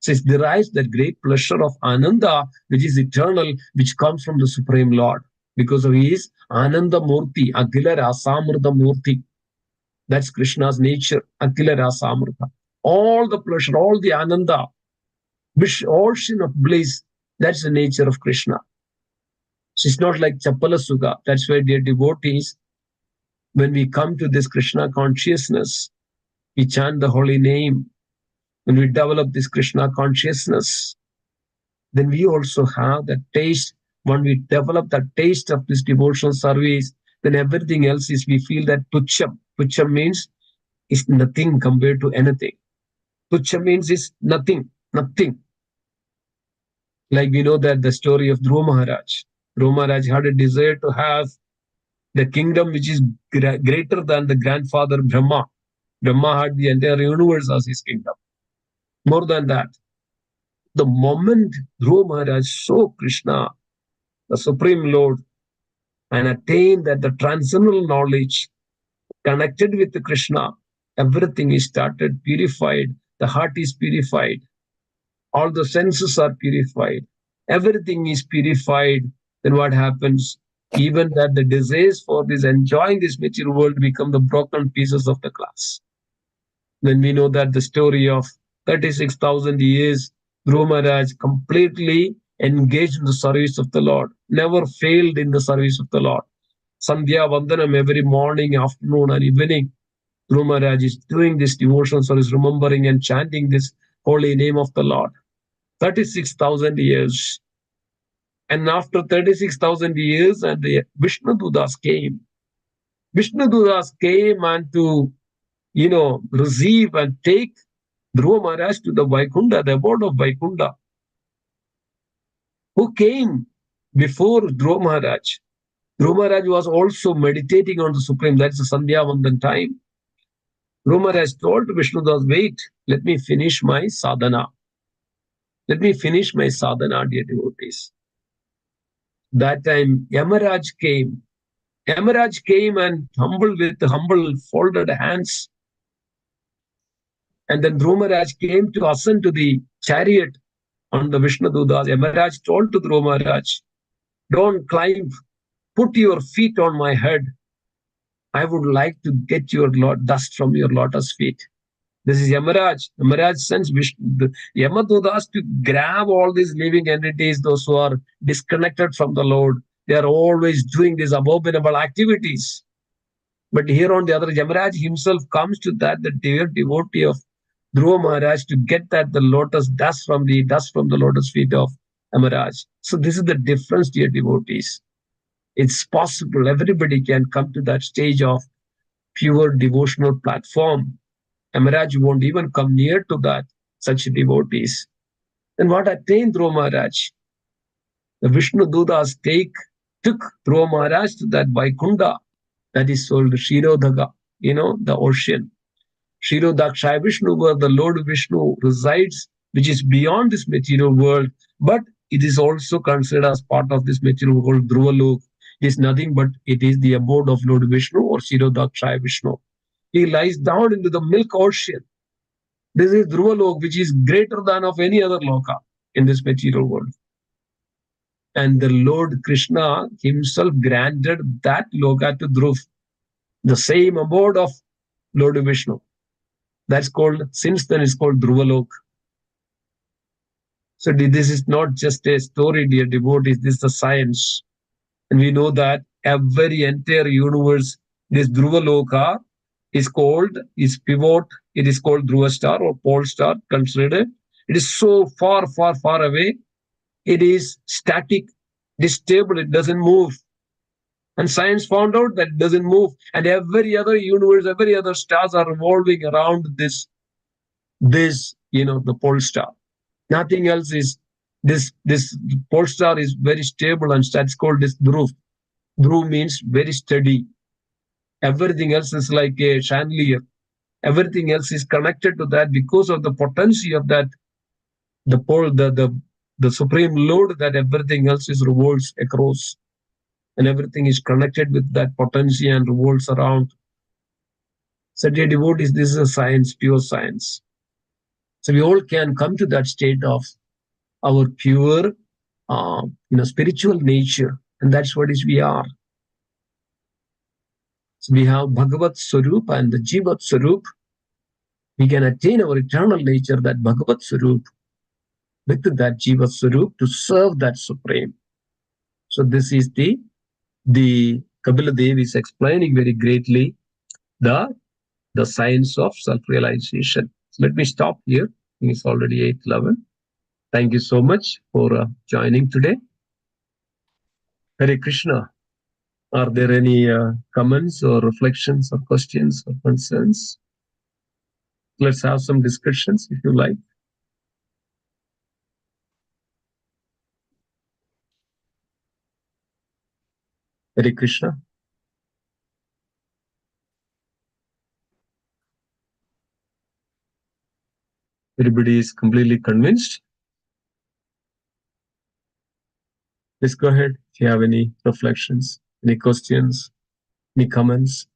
Speaker 1: So it derives that great pleasure of Ananda, which is eternal, which comes from the Supreme Lord, because of his Ananda Murti, Akila Rasamrita Murti. That's Krishna's nature, Akila Rasamrita. All the pleasure, all the Ananda, ocean of bliss, that's the nature of Krishna. So it's not like Chapala Sugha. That's why, dear devotees, when we come to this Krishna consciousness, we chant the holy name. When we develop this Krishna consciousness, then we also have that taste. When we develop that taste of this devotional service, then everything else is, we feel that tucham. Tucham means is nothing compared to anything. Tucham means is nothing, nothing. Like we know that the story of Dhruva Maharaj. Dhruva Maharaj had a desire to have the kingdom which is greater than the grandfather Brahma. Brahma had the entire universe as his kingdom. More than that, the moment Dhruva Maharaj saw Krishna, the Supreme Lord, and attained that the transcendental knowledge connected with Krishna, everything is started purified. The heart is purified. All the senses are purified. Everything is purified. Then what happens? Even that the desires for this enjoying this material world become the broken pieces of the glass. When we know that the story of 36,000 years, Dhruva Maharaj completely engaged in the service of the Lord, never failed in the service of the Lord. Sandhya Vandanam every morning, afternoon, and evening. Dhruva Maharaj is doing this devotional service, remembering and chanting this holy name of the Lord. 36,000 years. And after 36,000 years, and the Vishnu Dudas came. Vishnu Dudas came and to, receive and take Dhruva Maharaj to the Vaikunta, the abode of Vaikunta. Who came before Dhruva Maharaj? Dhruva Maharaj was also meditating on the Supreme. That's the Sandhya Vandan time. Dhruva Maharaj told Vishnu Das, wait, let me finish my sadhana. Let me finish my sadhana, dear devotees. That time, Yamaraj came. Yamaraj came and with humble folded hands. And then Dhruva Maharaj came to ascend to the chariot on the Vishnu Dudas. Yamaraj told to Dhruva Maharaj, don't climb, put your feet on my head. I would like to get your dust from your lotus feet. This is Yamaraj. Yamaraj sends Yamadudas to grab all these living entities, those who are disconnected from the Lord. They are always doing these abominable activities. But here on the other, Yamaraj himself comes to that, the dear devotee of Dhruva Maharaj, to get that the lotus dust from the lotus feet of Yamaraj. So this is the difference, dear devotees. It's possible. Everybody can come to that stage of pure devotional platform. Yamaraj won't even come near to that, such devotees. Then what attained Dhruva Maharaj? The Vishnu Dudas took Dhruva Maharaj to that Vaikunta, that is called Shirodhaga, the ocean. Shirodakshaya Vishnu, where the Lord Vishnu resides, which is beyond this material world, but it is also considered as part of this material world. Dhruvalok is nothing but it is the abode of Lord Vishnu or Shirodakshaya Vishnu. He lies down into the milk ocean. This is Dhruvalok, which is greater than of any other loka in this material world. And the Lord Krishna himself granted that loka to Dhruv, the same abode of Lord Vishnu. That's called, since then it's called Dhruvalok. So this is not just a story, dear devotees, this is a science. And we know that every entire universe, this Dhruvaloka is pivot, it is called Dhruva star or pole star, considered. It is so far, far, far away. It is static, it is stable, it doesn't move. And science found out that it doesn't move. And every other universe, every other stars are revolving around this, the pole star. Nothing else is, this pole star is very stable, and that's called this Dhruv. Dhruv means very steady. Everything else is like a chandelier. Everything else is connected to that because of the potency of that, the pole, the supreme load that everything else is revolves across. And everything is connected with that potency and revolves around. So dear devotees, this is a science, pure science. So we all can come to that state of our pure, spiritual nature, and that's what is we are. So we have Bhagavat Swarup and the Jivat Swarup. We can attain our eternal nature, that Bhagavat Swarup, with that Jivat Swarup to serve that Supreme. So this is the Kapila Dev is explaining very greatly the science of self-realization. So let me stop here. It's already 8:11. Thank you so much for joining today. Hare Krishna. Are there any comments or reflections or questions or concerns? Let's have some discussions if you like. Hare Krishna. Everybody is completely convinced? Please go ahead if you have any reflections, any questions, any comments.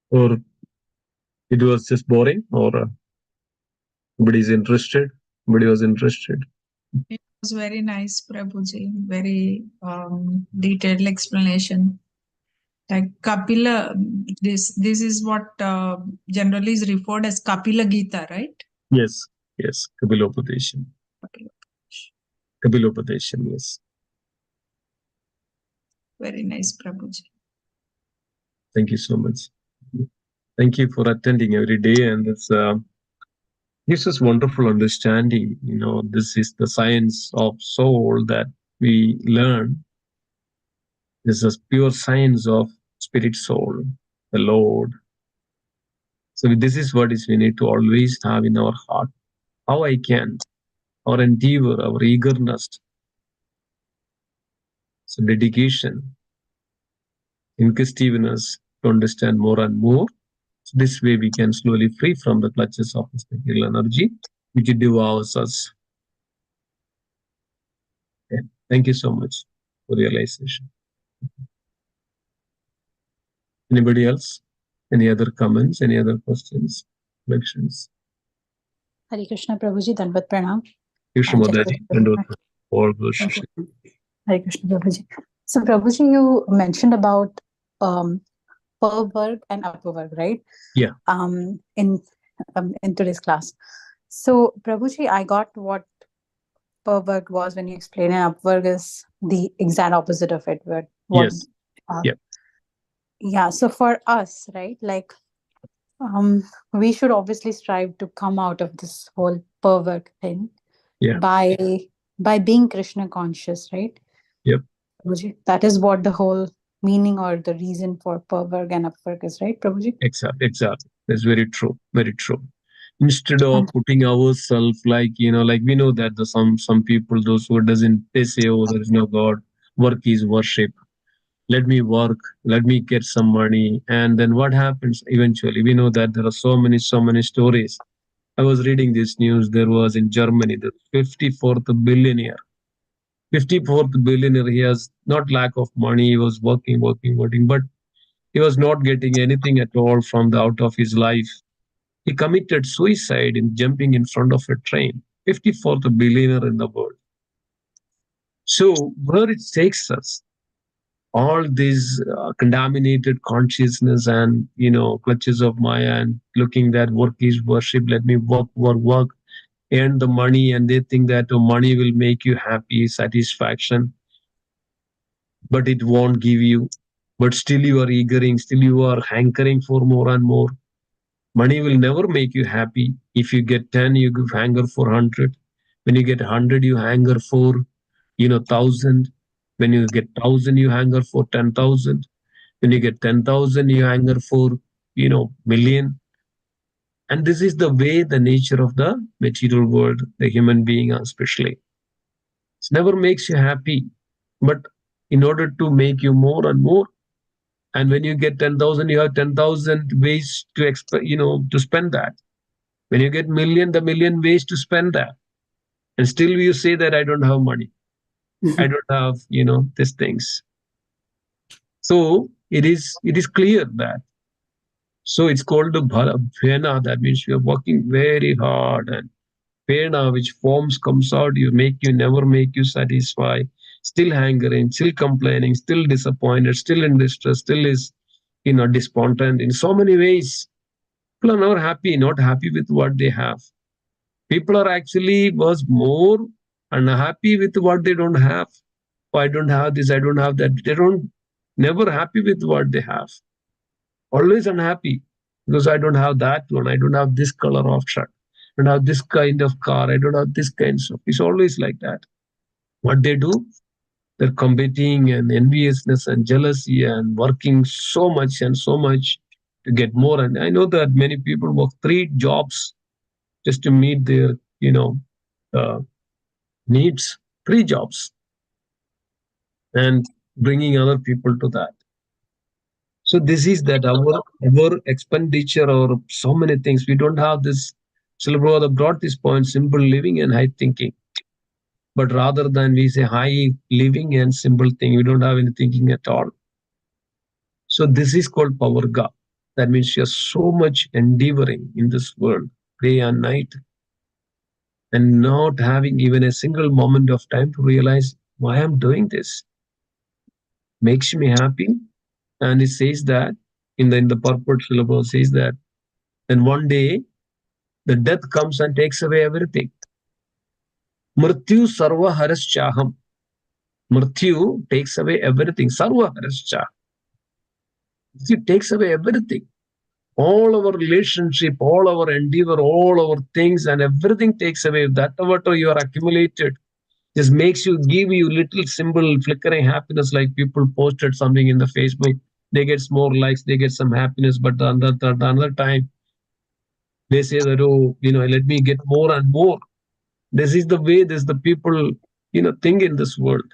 Speaker 1: Or it was just boring, or nobody is interested? Nobody was interested.
Speaker 5: It was very nice, Prabhuji. Very detailed explanation. Like Kapila, this is what generally is referred as Kapila Gita, right?
Speaker 1: Yes, Kapilopadesham. Kapilopadesham, yes.
Speaker 5: Very nice, Prabhuji.
Speaker 1: Thank you so much. Thank you for attending every day, and it's gives us wonderful understanding. This is the science of soul that we learn. This is pure science of spirit soul, the Lord. So this is what we need to always have in our heart. How I can, our endeavor, our eagerness, so dedication, inquisitiveness to understand more and more. So this way we can slowly free from the clutches of this material energy, which devours us. Okay. Thank you so much for realization. Anybody else? Any other comments? Any other questions? Reflections?
Speaker 6: Hare Krishna, Prabhuji, Dandavat Pranam.
Speaker 1: Krishna Madhari, all those.
Speaker 6: Hare Krishna, Prabhuji. So, Prabhuji, you mentioned about per work and upper work, right?
Speaker 1: Yeah.
Speaker 6: In today's class. So, Prabhuji, I got what pervert was when you explained, and upwork is the exact opposite of it. What?
Speaker 1: Yes.
Speaker 6: Uh,
Speaker 1: Yeah.
Speaker 6: yeah. So for us, right, like, we should obviously strive to come out of this whole pervert thing
Speaker 1: Yeah.
Speaker 6: by being Krishna conscious, right?
Speaker 1: Yep.
Speaker 6: Prabhuji, that is what the whole meaning or the reason for pervert and upwork is, right, Prabhuji?
Speaker 1: Exactly. That's very true. Very true. Instead of putting ourselves, like, like we know that some people, those who doesn't, they say, oh, there is no God, work is worship. Let me work, let me get some money. And then what happens eventually? We know that there are so many stories. I was reading this news. There was in Germany the 54th billionaire. 54th billionaire. He has not lack of money. He was working, but he was not getting anything at all from the out of his life. He committed suicide in jumping in front of a train. 54th billionaire in the world. So where it takes us, all these contaminated consciousness and clutches of Maya, and looking that work is worship. Let me work, earn the money, and they think that money will make you happy, satisfaction, but it won't give you. But still you are eagering, still you are hankering for more and more. Money will never make you happy. If you get 10, you hunger for 100. When you get 100, you hunger for 1,000. When you get 1,000, you hunger for 10,000. When you get 10,000, you hunger for million. And this is the way, the nature of the material world, the human being especially. It never makes you happy, but in order to make you more and more. And when you get 10,000, you have 10,000 ways to to spend that. When you get million, the million ways to spend that. And still you say that I don't have money. I don't have, these things. So it is clear that. So it's called the bhena. That means you are working very hard, and pena, which forms comes out, you never make you satisfy. Still hankering, still complaining, still disappointed, still in distress, still is despondent in so many ways. People are not happy with what they have. People are actually was more unhappy with what they don't have. Oh, I don't have this, I don't have that. They don't never happy with what they have. Always unhappy because I don't have that one. I don't have this color of shirt. I don't have this kind of car. I don't have this kind of. It's always like that. What they do, they're competing and enviousness and jealousy and working so much and so much to get more. And I know that many people work 3 jobs just to meet their, uh, needs. 3 jobs, and bringing other people to that. So this is that our expenditure or so many things. We don't have this. Srila brought this point: simple living and high thinking. But rather than we say high living and simple thing, we don't have any thinking at all. So this is called pavarga. That means you're so much endeavoring in this world, day and night, and not having even a single moment of time to realize why I'm doing this. Makes me happy. And it says that in the purport syllable says that then one day the death comes and takes away everything. Mrityu sarva haraschaham. Mrityu takes away everything. Sarva harascha. It takes away everything. All our relationship, all our endeavor, all our things, and everything takes away. That whatever you are accumulated just makes you give you little symbol flickering happiness, like people posted something in the Facebook. They get more likes, they get some happiness, but the another time they say that, oh, let me get more and more. This is the way this the people think in this world.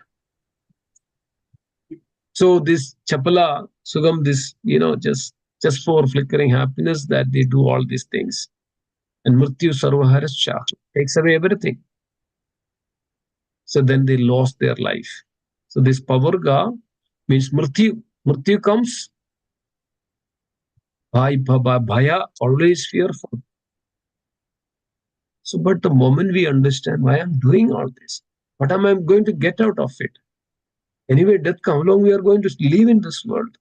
Speaker 1: So this chapala sugam, this just for flickering happiness, that they do all these things. And mrityu sarvaharascha takes away everything. So then they lost their life. So this pavarga means mrityu. Mrityu comes by bhaya, always fearful. So, but the moment we understand why I'm doing all this, what am I going to get out of it? Anyway, death come along, we are going to live in this world.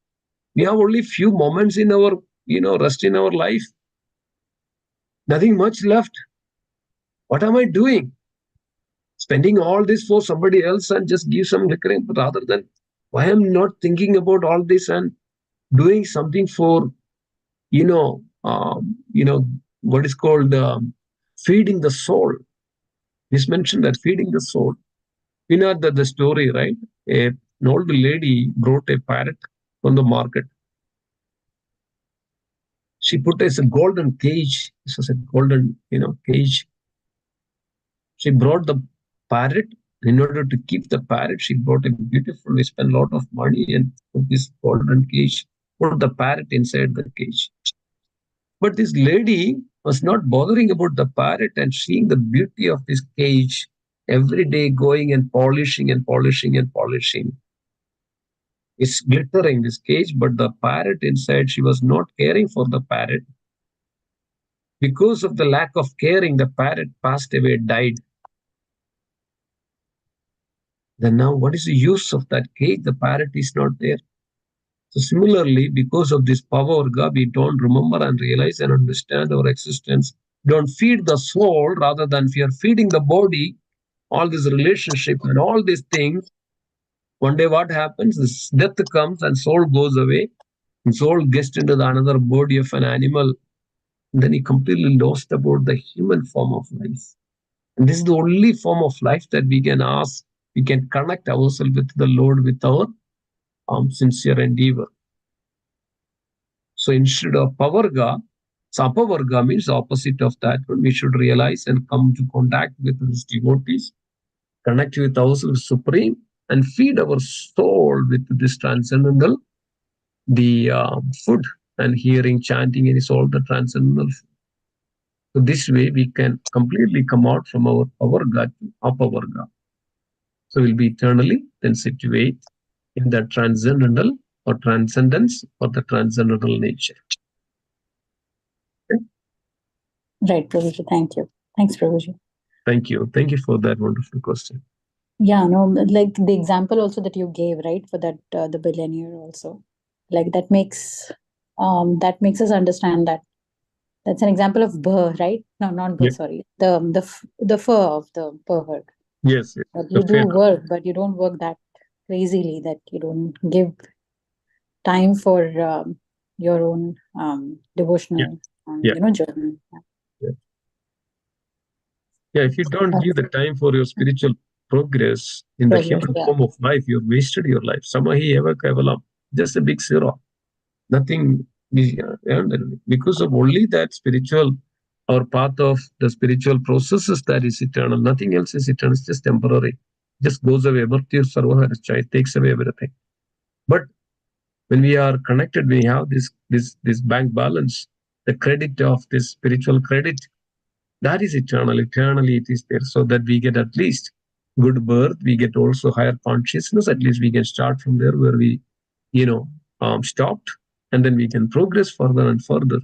Speaker 1: We have only few moments in our, rest in our life. Nothing much left. What am I doing? Spending all this for somebody else and just give some recurring, rather than why I'm not thinking about all this and doing something for, you know, what is called feeding the soul. He's mentioned that feeding the soul. You know the story, right? An old lady brought a parrot from the market. She put as a golden cage. This was a golden, cage. She brought the parrot. In order to keep the parrot, she brought a beautiful. We spent a lot of money and put this golden cage. Put the parrot inside the cage. But this lady was not bothering about the parrot and seeing the beauty of this cage every day, going and polishing and polishing and polishing. It's glittering, this cage, but the parrot inside, she was not caring for the parrot. Because of the lack of caring, the parrot passed away, died. Then now, what is the use of that cage? The parrot is not there. So similarly, because of this power of God, we don't remember and realize and understand our existence. Don't feed the soul, rather than we are feeding the body, all this relationship and all these things. One day what happens? This death comes and soul goes away. And soul gets into the another body of an animal. And then he completely lost about the human form of life. And this is the only form of life that we can ask. We can connect ourselves with the Lord with our sincere endeavor. So instead of pavarga, sapavarga means opposite of that. We should realize and come to contact with his devotees, connect with ourselves supreme, and feed our soul with this transcendental, the food and hearing, chanting, and it's all the transcendental food. So this way we can completely come out from our pavarga to apavarga. So we'll be eternally then situate in the transcendental or transcendence or the transcendental nature. Okay?
Speaker 6: Right, Prabhuji. Thank you. Thanks, Prabhuji.
Speaker 1: Thank you. Thank you for that wonderful question.
Speaker 6: Yeah, no, like the example also that you gave, right, for that the billionaire also, like that makes us understand that that's an example of burr, right? No, not burr,
Speaker 1: Yeah.
Speaker 6: sorry. The fur of the pervert.
Speaker 1: Yes.
Speaker 6: That
Speaker 1: The
Speaker 6: you do
Speaker 1: feather.
Speaker 6: work, but you don't work that crazily, that you don't give time for your own devotional
Speaker 1: Yeah.
Speaker 6: journey.
Speaker 1: Yeah, if you don't give the time for your spiritual progress in the
Speaker 6: Progress,
Speaker 1: human
Speaker 6: yeah.
Speaker 1: form of life, you've wasted your life. Samahi eva kavalam. Just a big zero. Nothing is earned. Because of only that spiritual or path of the spiritual processes that is eternal. Nothing else is eternal. It's just temporary. Just goes away. Bhakti sarvaharcha. It takes away everything. But when we are connected, we have this bank balance, the credit of this spiritual credit, that is eternal. Eternally it is there, so that we get at least good birth. We get also higher consciousness. At least we can start from there where we stopped, and then we can progress further and further.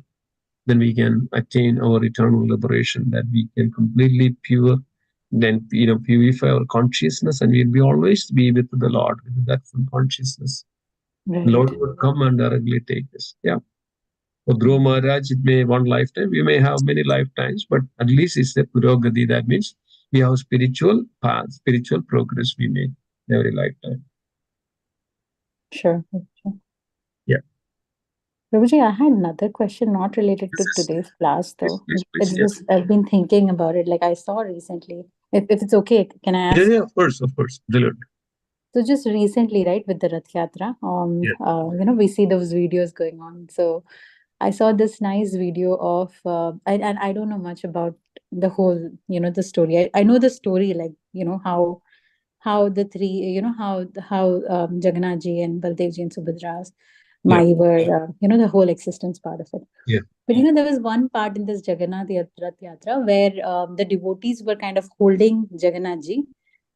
Speaker 1: Then we can attain our eternal liberation, that we can completely pure, then purify our consciousness, and we'll be always be with the Lord with that full consciousness.
Speaker 6: Right.
Speaker 1: Lord would come and directly take us. Yeah. For Dhruva Maharaj, it may one lifetime, we may have many lifetimes, but at least it's a Purogati. That means we have spiritual path, spiritual progress we make every lifetime.
Speaker 6: Sure.
Speaker 1: Yeah.
Speaker 6: Prabhuji, I had another question not related to today's class, though.
Speaker 1: Please,
Speaker 6: It's
Speaker 1: yes.
Speaker 6: just I've been thinking about it. Like I saw recently. If it's okay, can I ask?
Speaker 1: Yeah, of course. Brilliant.
Speaker 6: So just recently, right, with the Rath Yatra, we see those videos going on. So I saw this nice video of, and I don't know much about the whole, the story. I know the story, like, how the three, how Jagannath ji and Baldev ji and Subhadra's Mai were, the whole existence part of it.
Speaker 1: Yeah.
Speaker 6: But there was one part in this Jagannath Rath Yatra where the devotees were kind of holding Jagannath ji,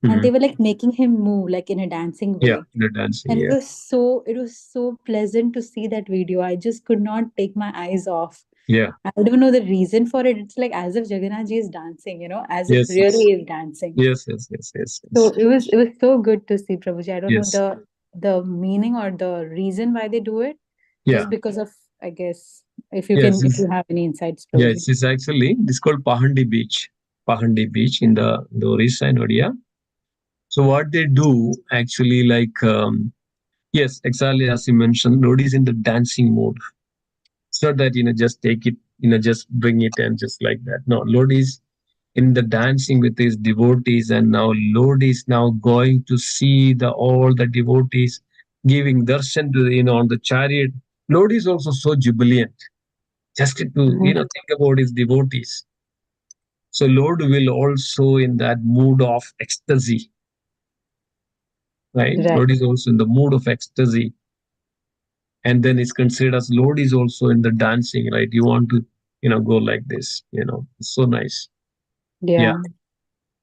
Speaker 6: and they were like making him move like in a dancing way.
Speaker 1: Yeah, the dancing.
Speaker 6: And
Speaker 1: Yeah.
Speaker 6: it was so pleasant to see that video. I just could not take my eyes off.
Speaker 1: Yeah.
Speaker 6: I don't know the reason for it. It's like as if Jagannath ji is dancing, as
Speaker 1: Yes,
Speaker 6: if really is dancing.
Speaker 1: Yes.
Speaker 6: So it was so good to see, Prabhuji. I don't
Speaker 1: Yes.
Speaker 6: know the meaning or the reason why they do it.
Speaker 1: Yeah.
Speaker 6: Just because of, I guess, if you
Speaker 1: Yes,
Speaker 6: if you have any insights,
Speaker 1: Yeah,
Speaker 6: Prabhuji.
Speaker 1: it's actually, it's called Pahandi Beach. Pahandi beach in the Orissa in Odia. So what they do actually, like, yes, exactly as you mentioned, Lord is in the dancing mode. It's not that, just take it, just bring it and just like that. No, Lord is in the dancing with his devotees, and now Lord is now going to see all the devotees giving darshan to on the chariot. Lord is also so jubilant, just to think about his devotees. So Lord will also in that mood of ecstasy, right? Lord is also in the mood of ecstasy, and then it's considered as Lord is also in the dancing, right? You want to go like this, it's so nice.
Speaker 6: Yeah.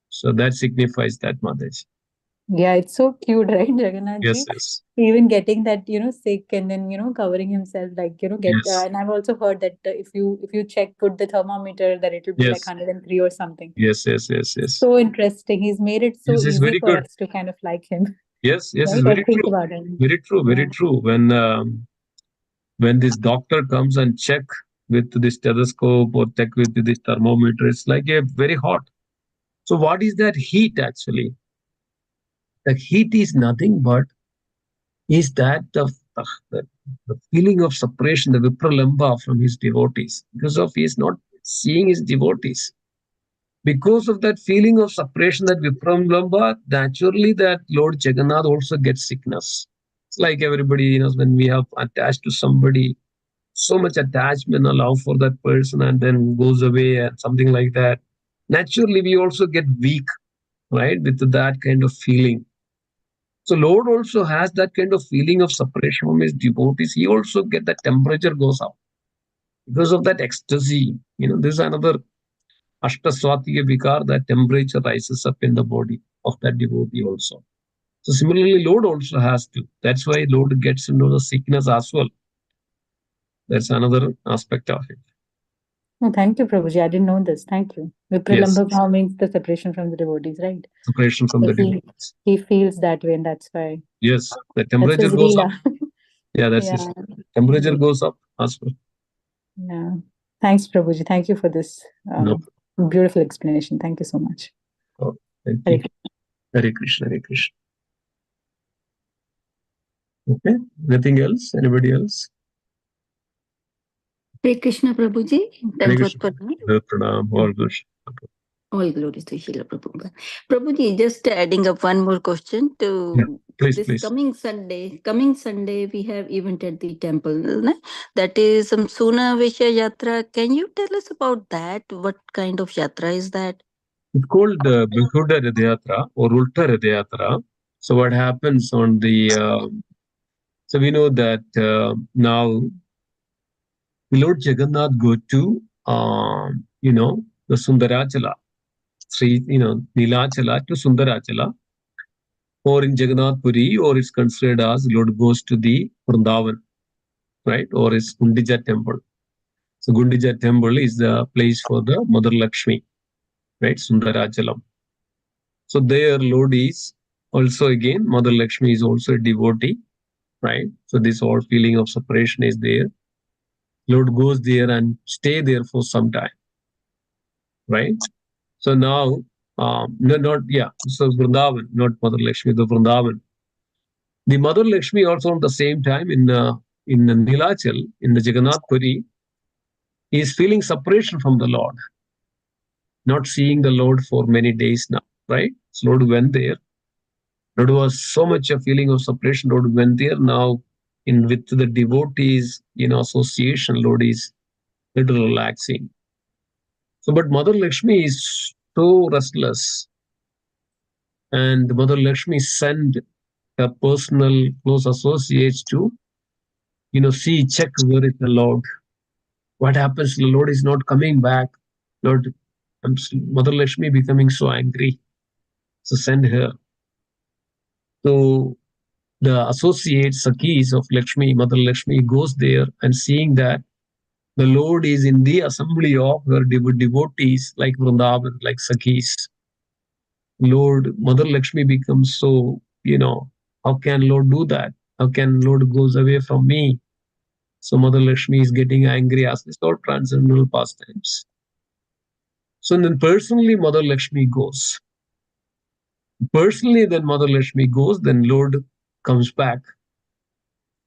Speaker 1: So that signifies that, Mataji.
Speaker 6: Yeah, it's so cute, right, Jagannath ji?
Speaker 1: Yes.
Speaker 6: Even getting that, sick and then, covering himself, like,
Speaker 1: Yes.
Speaker 6: and I've also heard that if you check, put the thermometer, that it'll be like
Speaker 1: Yes.
Speaker 6: 103 or something.
Speaker 1: Yes.
Speaker 6: So interesting. He's made it so
Speaker 1: Yes, it's
Speaker 6: easy
Speaker 1: very
Speaker 6: for
Speaker 1: good.
Speaker 6: us to kind of like him,
Speaker 1: Yes,
Speaker 6: right?
Speaker 1: it's
Speaker 6: Or
Speaker 1: very
Speaker 6: think
Speaker 1: true.
Speaker 6: about it.
Speaker 1: Very true, very
Speaker 6: Yeah.
Speaker 1: true. When this doctor comes and check with this stethoscope or check with this thermometer, it's like a very hot. So what is that heat actually? The heat is nothing but is that the feeling of separation, the vipralamba from his devotees, because of he is not seeing his devotees. Because of that feeling of separation, that vipralamba, naturally that Lord Jagannath also gets sickness. It's like everybody, when we have attached to somebody, so much attachment and love for that person, and then goes away and something like that. Naturally, we also get weak, right, with that kind of feeling. So Lord also has that kind of feeling of separation from his devotees. He also get the temperature goes up because of that ecstasy. This is another Ashtaswatiya Vikar, that temperature rises up in the body of that devotee also. So similarly, Lord also has to. That's why Lord gets into the sickness as well. That's another aspect of it.
Speaker 6: Oh, thank you, Prabhuji. I didn't know this. Thank you. Vipralambha bhav means the separation from the devotees, right?
Speaker 1: Separation from the devotees.
Speaker 6: He feels that way, and that's why.
Speaker 1: Yes, the temperature goes up. Yeah, that's
Speaker 6: Yeah.
Speaker 1: it. Temperature goes up as well.
Speaker 6: Yeah. Thanks, Prabhuji. Thank you for this beautiful explanation. Thank you so much.
Speaker 1: Oh, thank you. Hare Krishna, Hare Krishna. Okay, nothing else? Anybody else?
Speaker 7: Hare Krishna, Prabhuji.
Speaker 1: Pranam, all good.
Speaker 7: All glories to Srila Prabhupada. Prabhuji, just adding up one more question to
Speaker 1: please.
Speaker 7: Coming Sunday, we have event at the temple. That is some Suna Vesha Yatra. Can you tell us about that? What kind of yatra is that?
Speaker 1: It's called the Behuda Radhayatra or Ulta Radhayatra. So what happens on the so we know that now Lord Jagannath go to the Sundarachala, Nilachala to Sundarachala, or in Jagannath Puri, or it's considered as Lord goes to the Vrindavan, right? Or is Gundija temple. So Gundija temple is the place for the Mother Lakshmi, right? Sundarachalam. So there Lord is also again, Mother Lakshmi is also a devotee, right? So this whole feeling of separation is there. Lord goes there and stay there for some time, right? So now, so Vrindavan, not Mother Lakshmi, the Vrindavan. The Mother Lakshmi also at the same time in Nilachal, in the Jagannath Puri, is feeling separation from the Lord, not seeing the Lord for many days now, right? So Lord went there. Lord was so much a feeling of separation. Lord went there now with the devotees, association. Lord is little relaxing. So, but Mother Lakshmi is so restless, and Mother Lakshmi sent her personal close associates to, check where is the Lord. What happens? The Lord is not coming back. Lord, Mother Lakshmi becoming so angry. So send her. So the associates, Sakis of Lakshmi, Mother Lakshmi, goes there and seeing that the Lord is in the assembly of her devotees like Vrindavan, like Sakis. Lord, Mother Lakshmi becomes so, how can Lord do that? How can Lord goes away from me? So Mother Lakshmi is getting angry as this all transcendental pastimes. So then personally, Mother Lakshmi goes. Personally, then Mother Lakshmi goes, then Lord comes back.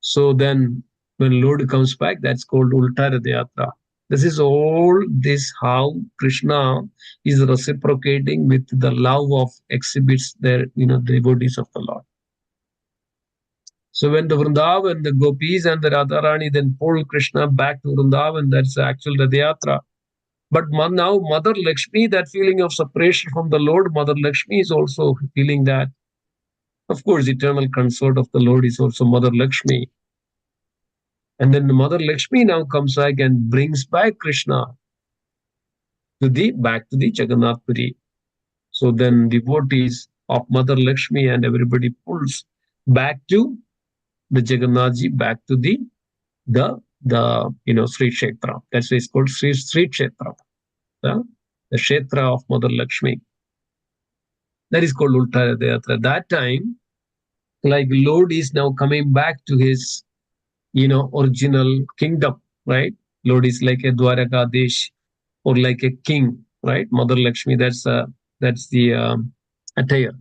Speaker 1: So then when Lord comes back, that's called Ulta Rath Yatra. This is all this how Krishna is reciprocating with the love of exhibits their devotees of the Lord. So when the Vrindavan, the gopis and the Radharani then pull Krishna back to Vrindavan, that's the actual Rath Yatra. But now Mother Lakshmi, that feeling of separation from the Lord, Mother Lakshmi is also feeling that. Of course, eternal consort of the Lord is also Mother Lakshmi. And then the Mother Lakshmi now comes back and brings back Krishna back to the Jagannath Puri. So then devotees of Mother Lakshmi and everybody pulls back to the Jagannathji, back to the Sri Kshetra. That's why it's called Sri Kshetra, the Kshetra of Mother Lakshmi. That is called Ulta Rath Yatra. That time, like Lord is now coming back to his original kingdom, right? Lord is like a Dwarakadesh or like a king, right? Mother Lakshmi, that's the attire.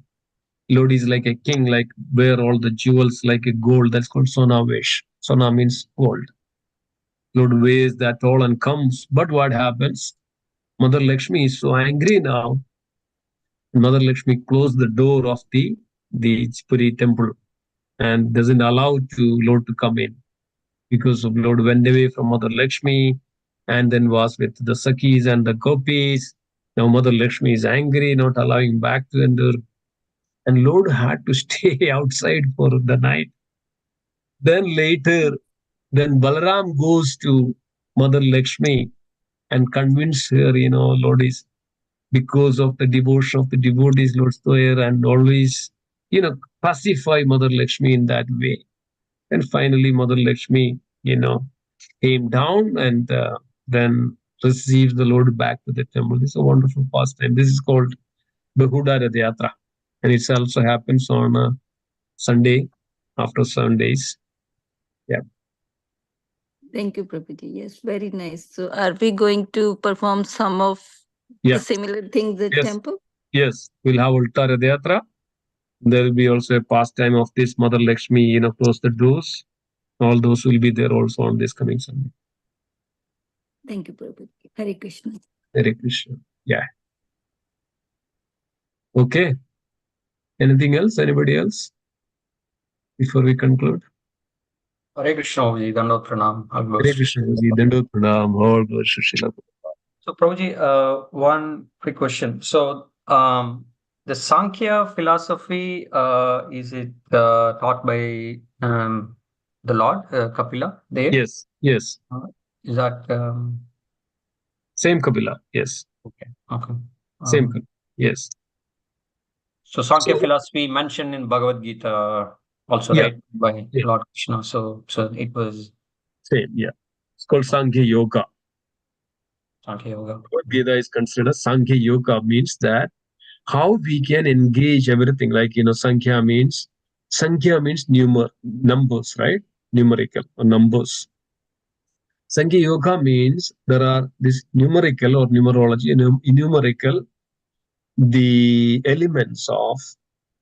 Speaker 1: Lord is like a king, like wear all the jewels like a gold. That's called Sonavesh. Sona means gold. Lord wears that all and comes. But what happens? Mother Lakshmi is so angry now. Mother Lakshmi closed the door of the Puri temple and doesn't allow Lord to come in, because of Lord went away from Mother Lakshmi and then was with the Sakhis and the Gopis. Now Mother Lakshmi is angry, not allowing back to enter. And Lord had to stay outside for the night. Then later, then Balaram goes to Mother Lakshmi and convince her, Lord is because of the devotion of the devotees, Lord's there, and always, pacify Mother Lakshmi in that way. And finally, Mother Lakshmi, came down and then received the Lord back to the temple. It's a wonderful pastime. This is called Bahuda Rath Yatra. And it also happens on a Sunday after 7 days. Yeah.
Speaker 7: Thank you, Prabhuji. Yes, very nice. So are we going to perform some of the similar things at temple?
Speaker 1: Yes, we'll have Ulta Rath Yatra. There will be also a pastime of this Mother Lakshmi, close the doors. All those will be there also on this coming Sunday.
Speaker 7: Thank you, Prabhuji. Hare Krishna.
Speaker 1: Hare Krishna. Yeah. Okay. Anything else? Anybody else? Before we conclude.
Speaker 8: Hare Krishna, Prabhuji. Dandot Pranam.
Speaker 1: Hare Krishna, Prabhuji. Dandot Pranam. All glory to Srila Prabhupada.
Speaker 8: So, Prabhuji, one quick question. So, the Sankhya philosophy, is it taught by the Lord, Kapila, there?
Speaker 1: Yes.
Speaker 8: Is that...
Speaker 1: Same Kapila, yes.
Speaker 8: Okay.
Speaker 1: Same Kapila, yes.
Speaker 8: So, Sankhya philosophy mentioned in Bhagavad Gita also, right? By Lord Krishna. So it was...
Speaker 1: Same, yeah. It's called Sankhya Yoga.
Speaker 8: Sankhya Yoga.
Speaker 1: Bhagavad Gita is considered Sankhya Yoga, means that how we can engage everything. Like, Sankhya means numbers, right? Numerical or numbers. Sankhya Yoga means there are this numerical or numerology, numerical, the elements of,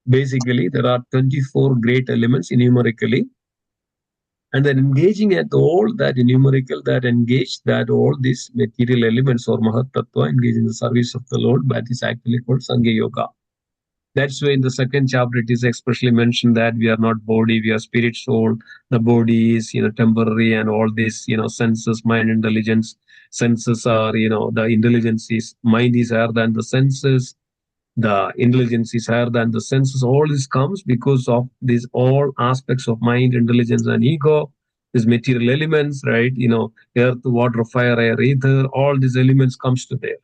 Speaker 1: basically there are 24 great elements numerically, and then engaging at all that numerical, that engage that all these material elements or Mahat Tattva engage in the service of the Lord, that is actually called Sankhya Yoga. That's why in the second chapter it is expressly mentioned that we are not body, we are spirit, soul. The body is, temporary, and all this, senses, mind, intelligence. Senses are, the intelligence is, mind is higher than the senses. The intelligence is higher than the senses. All this comes because of these all aspects of mind, intelligence, and ego. These material elements, right? Earth, water, fire, air, ether. All these elements comes to there.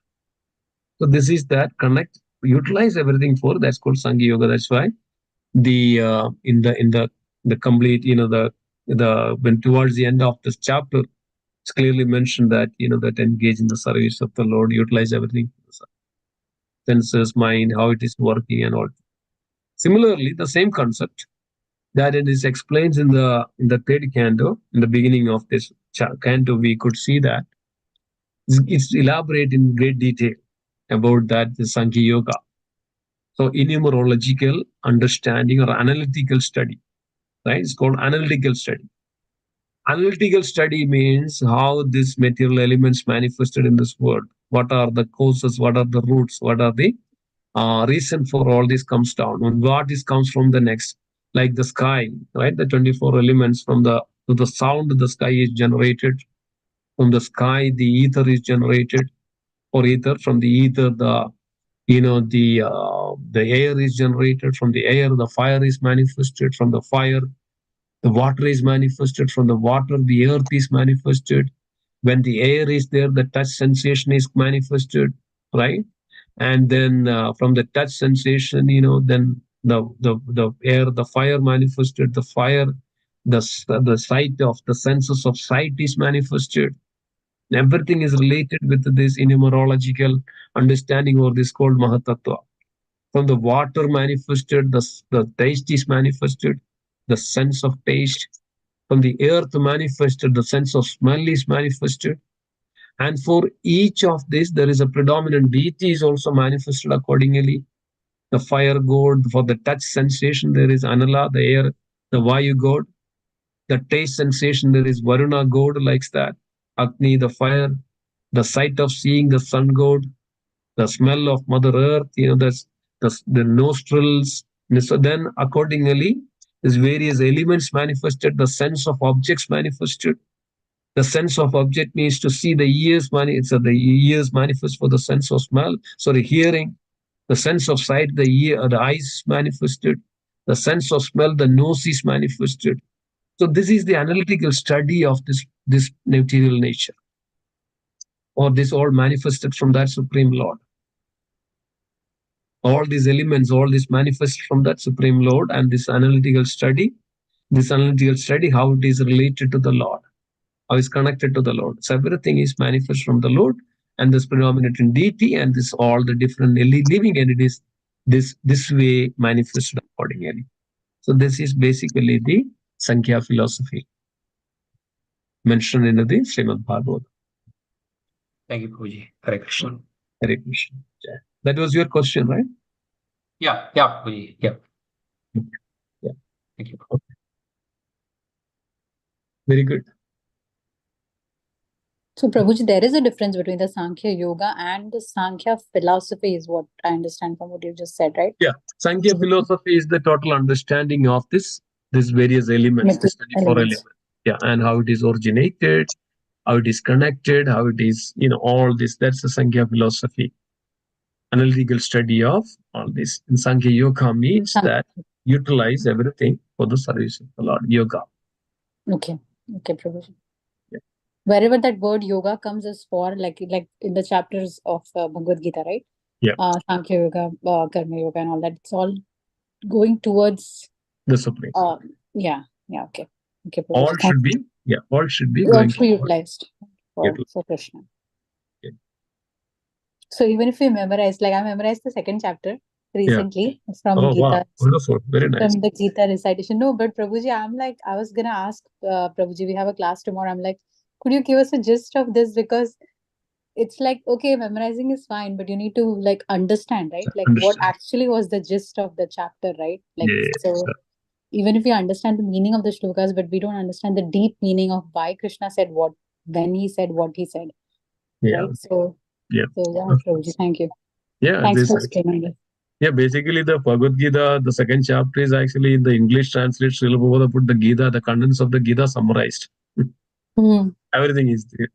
Speaker 1: So this is that connect, utilize everything for. That's called Sankhya Yoga. That's why the in the complete, the when towards the end of this chapter, it's clearly mentioned that that engage in the service of the Lord, utilize everything, senses, mind, how it is working, and all. Similarly, the same concept that it is explained in the third canto, in the beginning of this canto, we could see that it's elaborate in great detail. about that, the Sankhya Yoga. So, enumerological understanding or analytical study, right? It's called analytical study. Analytical study means how these material elements manifested in this world. What are the causes? What are the roots? What are the reason for all this comes down? And what is comes from the next? Like the sky, right? The 24 elements from the sound the sky is generated. From the sky, the ether is generated. Or ether, from the ether, the air is generated. From the air, the fire is manifested. From the fire, the water is manifested. From the water, the earth is manifested. When the air is there, the touch sensation is manifested, right? And then from the touch sensation, then the air, the fire manifested. The fire, the sight of the senses of sight is manifested. Everything is related with this numerological understanding, or this called Mahatattva. From the water manifested, the taste is manifested, the sense of taste. From the earth manifested, the sense of smell is manifested. And for each of this, there is a predominant deity is also manifested accordingly. The fire god, for the touch sensation, there is Anala, the air, the Vayu god. The taste sensation, there is Varuna god, likes that. Agni, the fire. The sight of seeing the sun god. The smell of Mother Earth, the nostrils. So then, accordingly, these various elements manifested, the sense of objects manifested. The sense of object means to see the ears, the ears manifest for the sense of smell. Sorry, hearing. The sense of sight, the eyes manifested. The sense of smell, the nose is manifested. So this is the analytical study of this material nature, or this all manifested from that Supreme Lord. All these elements, all this manifest from that Supreme Lord, and this analytical study, how it is related to the Lord, how it's connected to the Lord. So everything is manifest from the Lord, and this predominant in deity, and this all the different living entities, this way manifested accordingly. So this is basically the Sankhya philosophy mentioned in the Srimad Bhagavatam.
Speaker 8: Thank you, Prabhuji. Hare Krishna.
Speaker 1: Hare Krishna. That was your question, right?
Speaker 8: Yeah, Prabhuji. Yeah.
Speaker 1: Yeah.
Speaker 8: Thank you.
Speaker 1: Okay. Very good.
Speaker 6: So, Prabhuji, there is a difference between the Sankhya Yoga and the Sankhya philosophy, is what I understand from what you just said, right?
Speaker 1: Yeah. Sankhya philosophy is the total understanding of these various elements, these 24 elements. Yeah, and how it is originated, how it is connected, how it is, all this. That's the Sankhya philosophy. Analytical study of all this. And Sankhya Yoga means that utilize everything for the service of the Lord. Yoga.
Speaker 6: Okay, Prabhuji. Yeah. Wherever that word yoga comes is for, like in the chapters of Bhagavad Gita, right?
Speaker 1: Yeah.
Speaker 6: Sankhya Yoga, Karma Yoga, and all that. It's all going towards
Speaker 1: the Supreme.
Speaker 6: Yeah. Okay.
Speaker 1: All should be
Speaker 6: going to utilized for Krishna.
Speaker 1: Yeah.
Speaker 6: So even if we memorize, like I memorized the second chapter recently from Gita.
Speaker 1: Wow. Wonderful. Very nice.
Speaker 6: From the Gita recitation. No, but Prabhuji, I was gonna ask Prabhuji, we have a class tomorrow. I'm like, could you give us a gist of this? Because it's like, okay, memorizing is fine, but you need to like understand, right? Like what actually was the gist of the chapter, right? Like even if we understand the meaning of the shlokas, but we don't understand the deep meaning of why Krishna said what, when he said what he said.
Speaker 1: Yeah.
Speaker 6: Right? So Prabhuji, thank you.
Speaker 1: Yeah.
Speaker 6: Thanks for explaining it.
Speaker 1: Yeah, basically the Bhagavad Gita, the second chapter is actually in the English translate. Srila Prabhupada put the Gita, the contents of the Gita summarized. Everything is there,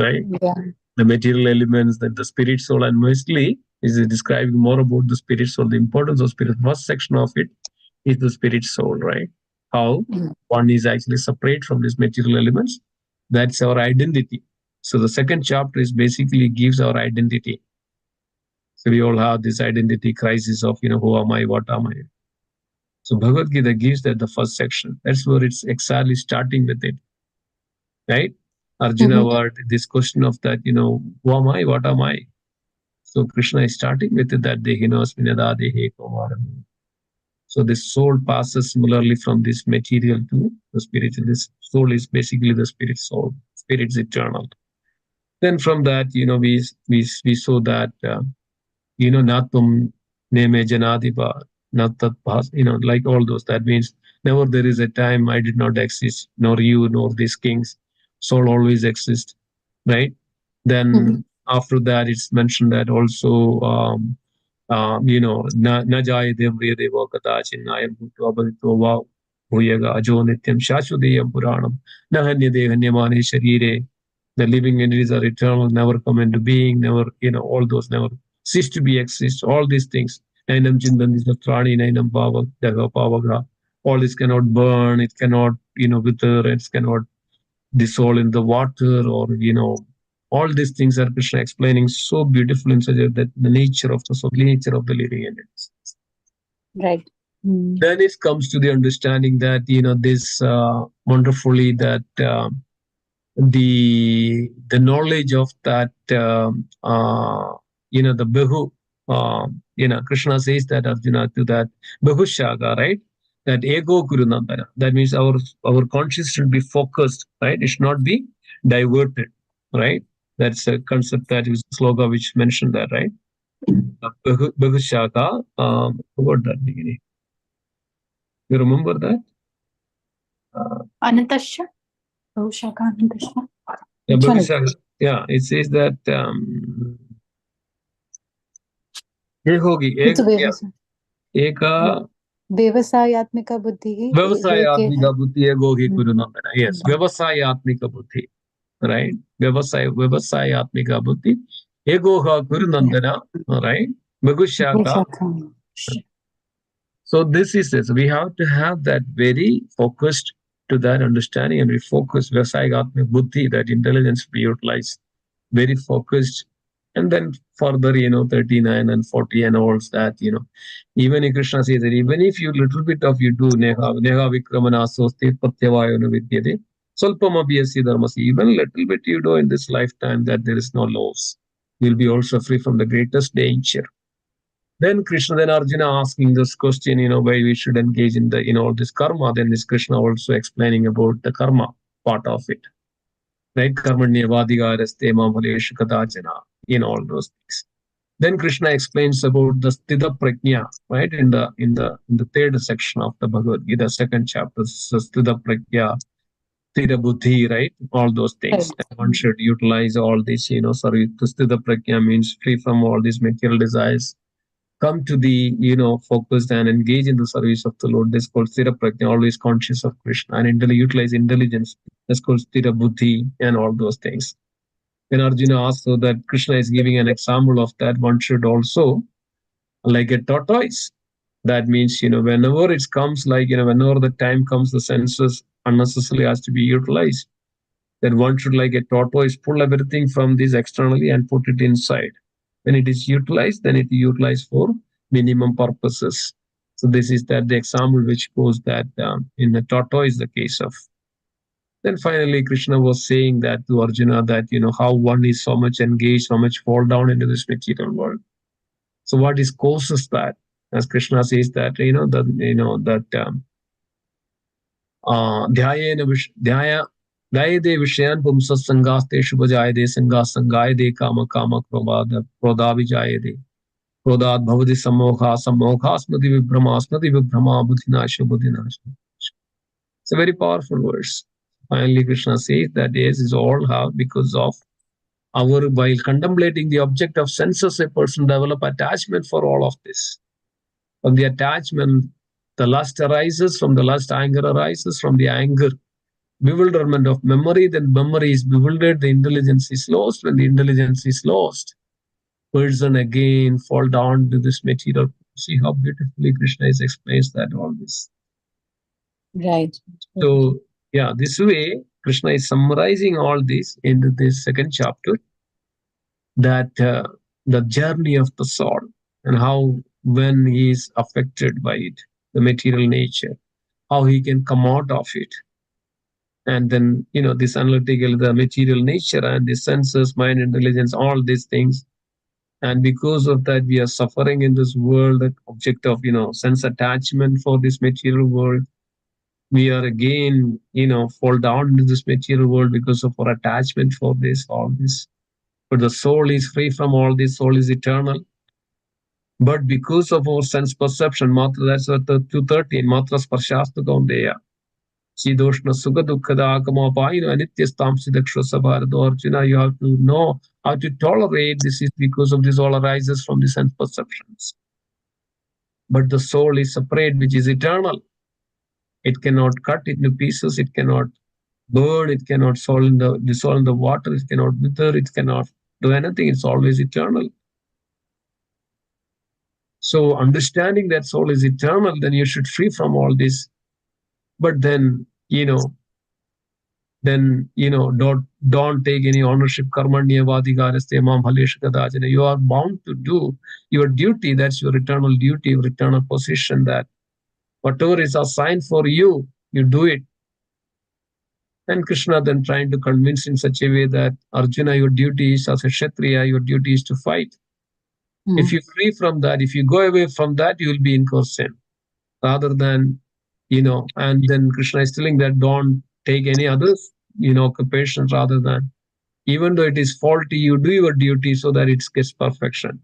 Speaker 1: right?
Speaker 6: Yeah.
Speaker 1: The material elements, the spirit soul, and mostly is describing more about the spirit soul, the importance of spirit. First section of it is the spirit soul, right? How one is actually separate from these material elements. That's our identity. So the second chapter is basically gives our identity. So we all have this identity crisis of, who am I, what am I? So Bhagavad Gita gives that the first section. That's where it's exactly starting with it, right? Arjuna word, this question of that, who am I, what am I? So Krishna is starting with it that dehinos vinada dehe kovaram. So this soul passes similarly from this material to the spiritual. This soul is basically the spirit soul. Spirit is eternal. Then from that, we saw that, Natvam Neme Janadipa, Natat Bhas, like all those. That means never there is a time I did not exist, nor you, nor these kings. Soul always exists, right? Then after that, it's mentioned that also, na jayate mriyadeva katachin ayam bhutva bhavitva va bhuyaga ajo nityam shashvadeyam puranam na hanyade hanyamane sharire. The living entities are eternal, never come into being, never, all those never cease to be exist. All these things. Nainam chindan sastrani, nainam bhava, daga pavagra. All this cannot burn, it cannot, wither, it cannot dissolve in the water, or, all these things are Krishna explaining so beautiful in such a that the nature of the soul, nature of the living entities.
Speaker 6: Right.
Speaker 1: Then it comes to the understanding that, this wonderfully that the knowledge of that, the Behu, Krishna says that Arjuna to that Behushaga, right? That ego Guru Nandana. That means our conscience should be focused, right? It should not be diverted, right? That's a concept that is sloga which mentioned that, right? Behushaga, what that beginning? You remember that?
Speaker 6: Anatasha? Bhushaka Anatasha?
Speaker 1: Yeah,
Speaker 6: Which one is
Speaker 1: Behushaga. Yeah, it says that
Speaker 6: it's
Speaker 1: Eka
Speaker 6: Vyavasayatmika buddhi.
Speaker 1: Vyavasayatmika buddhi ego hi Guru Nandana. Yes, Vyavasayatmika buddhi, right? Vyavasayatmika buddhi ego ha Guru Nandana, right? Bhagushaka. So this is this. We have to have that very focused to that understanding, and we focus Vyavasayatmika buddhi, that intelligence be utilized, very focused. And then further, 39 and 40 and all that, even Krishna says that even if you little bit of you do neha vikramana sosti pratyavayana vidyate, salpamabhyasi dharmasi, even little bit you do in this lifetime, that there is no loss. You'll be also free from the greatest danger. Then Arjuna asking this question, why we should engage in the, all this karma. Then this Krishna also explaining about the karma part of it. Right? Karmanyavadhigaraste mamaleshu kadachana, all those things. Then Krishna explains about the sthita prajna, right? In the third section of the Bhagavad Gita, second chapter, sthita prajna, sthita buddhi, right? All those things. And one should utilize all this, sthita prajna means free from all these material desires. Come to the, focused and engage in the service of the Lord. That's called sthira prajna, always conscious of Krishna, and utilize intelligence. That's called sthira buddhi, and all those things. When Arjuna asked, so that Krishna is giving an example of that, one should also, like a tortoise. That means, whenever it comes, like, whenever the time comes, the senses unnecessarily has to be utilized. Then one should, like a tortoise, pull everything from this externally and put it inside. When it is utilized, then it is utilized for minimum purposes. So this is that the example which goes that in the tortoise, the case of. Then finally, Krishna was saying that to Arjuna that, how one is so much engaged, so much fall down into this material world. So what is causes that? As Krishna says that, Dhyayade Vishayan Pumsas Sangaste Shubhajayade Sangas Sangayade Kama Kama Krodavijayade Krodad Bhavati Samokha Samokha Smati Vibhrama Buddhinasha Buddhinasha. It's a very powerful verse. Finally, Krishna says that yes, is all how because of our, while contemplating the object of senses, a person develop attachment for all of this. From the attachment, the lust arises, from the lust, anger arises, from the anger, bewilderment of memory, then memory is bewildered, the intelligence is lost. When the intelligence is lost, person again fall down to this material. See how beautifully Krishna explains that all this.
Speaker 6: Right.
Speaker 1: So, yeah, this way, Krishna is summarizing all this into this second chapter, that the journey of the soul and how when he is affected by it, the material nature, how he can come out of it. And then, this analytical, the material nature and the senses, mind, intelligence, all these things. And because of that, we are suffering in this world, the object of, sense attachment for this material world. We are again, fall down into this material world because of our attachment for this, all this. But the soul is free from all this, soul is eternal. But because of our sense perception, that's what the 213, Matra Sparshasta Gaundeya. Sidoshna Sukha Dukkada Akamapayino Anityastam Sidaksha Sabharado Arjuna, you have to know how to tolerate this is because of this all arises from the sense perceptions. But the soul is separate, which is eternal. It cannot cut into pieces, it cannot burn, it cannot dissolve in the water, it cannot wither, it cannot do anything, it's always eternal. So understanding that soul is eternal, then you should free from all this. But then, don't take any ownership. You are bound to do your duty. That's your eternal duty, your eternal position, that whatever is assigned for you, you do it. And Krishna then trying to convince in such a way that Arjuna, your duty is as a Kshatriya, your duty is to fight. If you free from that, if you go away from that, you will be in sin. Rather than, and then Krishna is telling that don't take any others, occupations, rather than, even though it is faulty, you do your duty so that it gets perfection.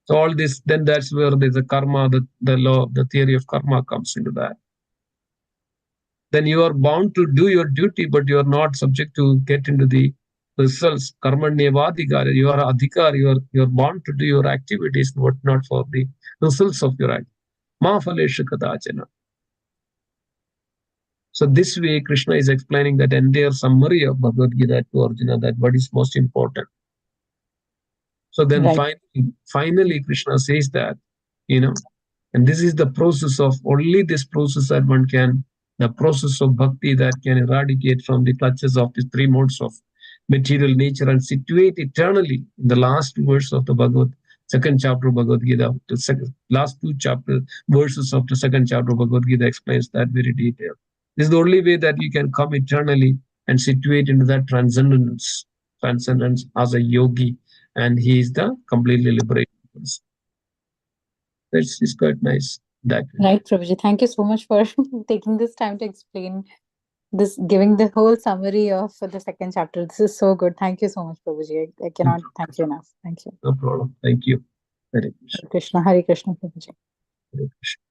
Speaker 1: So all this, then that's where there's a karma, the law, the theory of karma comes into that. Then you are bound to do your duty, but you are not subject to get into the results. Karmanyavadhikara, you are adhikar, you are bound to do your activities, but not for the results of your act. Ma phaleshu kadachana. So this way, Krishna is explaining that entire summary of Bhagavad Gita to Arjuna, that what is most important. So then finally, Krishna says that, and this is the process of, only this process that one can, the process of bhakti that can eradicate from the clutches of the three modes of material nature and situate eternally. In the last verse of the second chapter of Bhagavad Gita, the last two verses of the second chapter of Bhagavad Gita explains that very detail. This is the only way that you can come eternally and situate into that transcendence as a yogi, and he is the completely liberated person. It's quite nice. That
Speaker 6: Right, Prabhuji. Thank you so much for taking this time to explain this, giving the whole summary of the second chapter. This is so good. Thank you so much, Prabhuji. I cannot thank you enough. Thank you.
Speaker 1: No problem. Thank you. Hare Krishna.
Speaker 6: Hare Krishna, Prabhuji.
Speaker 1: Hare Krishna.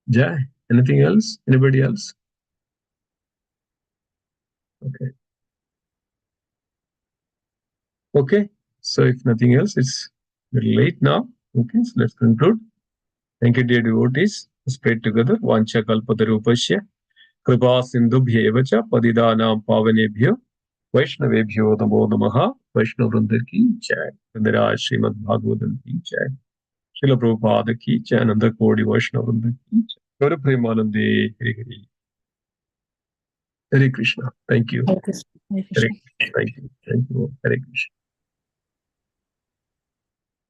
Speaker 1: Jai, anything else? Anybody else? Okay. Okay. So if nothing else, it's a little late now. Okay, so let's conclude. Thank you, dear devotees. Let's pray together. Vancha kalpatarupasya kripa sindhubhyev cha padidanam pavanebhyo Vaishnavebhyo namo namaha. Vaishnavvrinda ki jai. Vindaraj Srimad Bhagavatam ki jai. Srila Prabhupada ki jai. Ananda Kodi Vaishnavvrinda ki jai. Gaura Premanande Hare Hare. Hare Krishna. Thank you.
Speaker 6: Hare Krishna. Hare
Speaker 1: Hare
Speaker 6: Krishna.
Speaker 1: Krishna. Thank you. Thank you. Hare Krishna.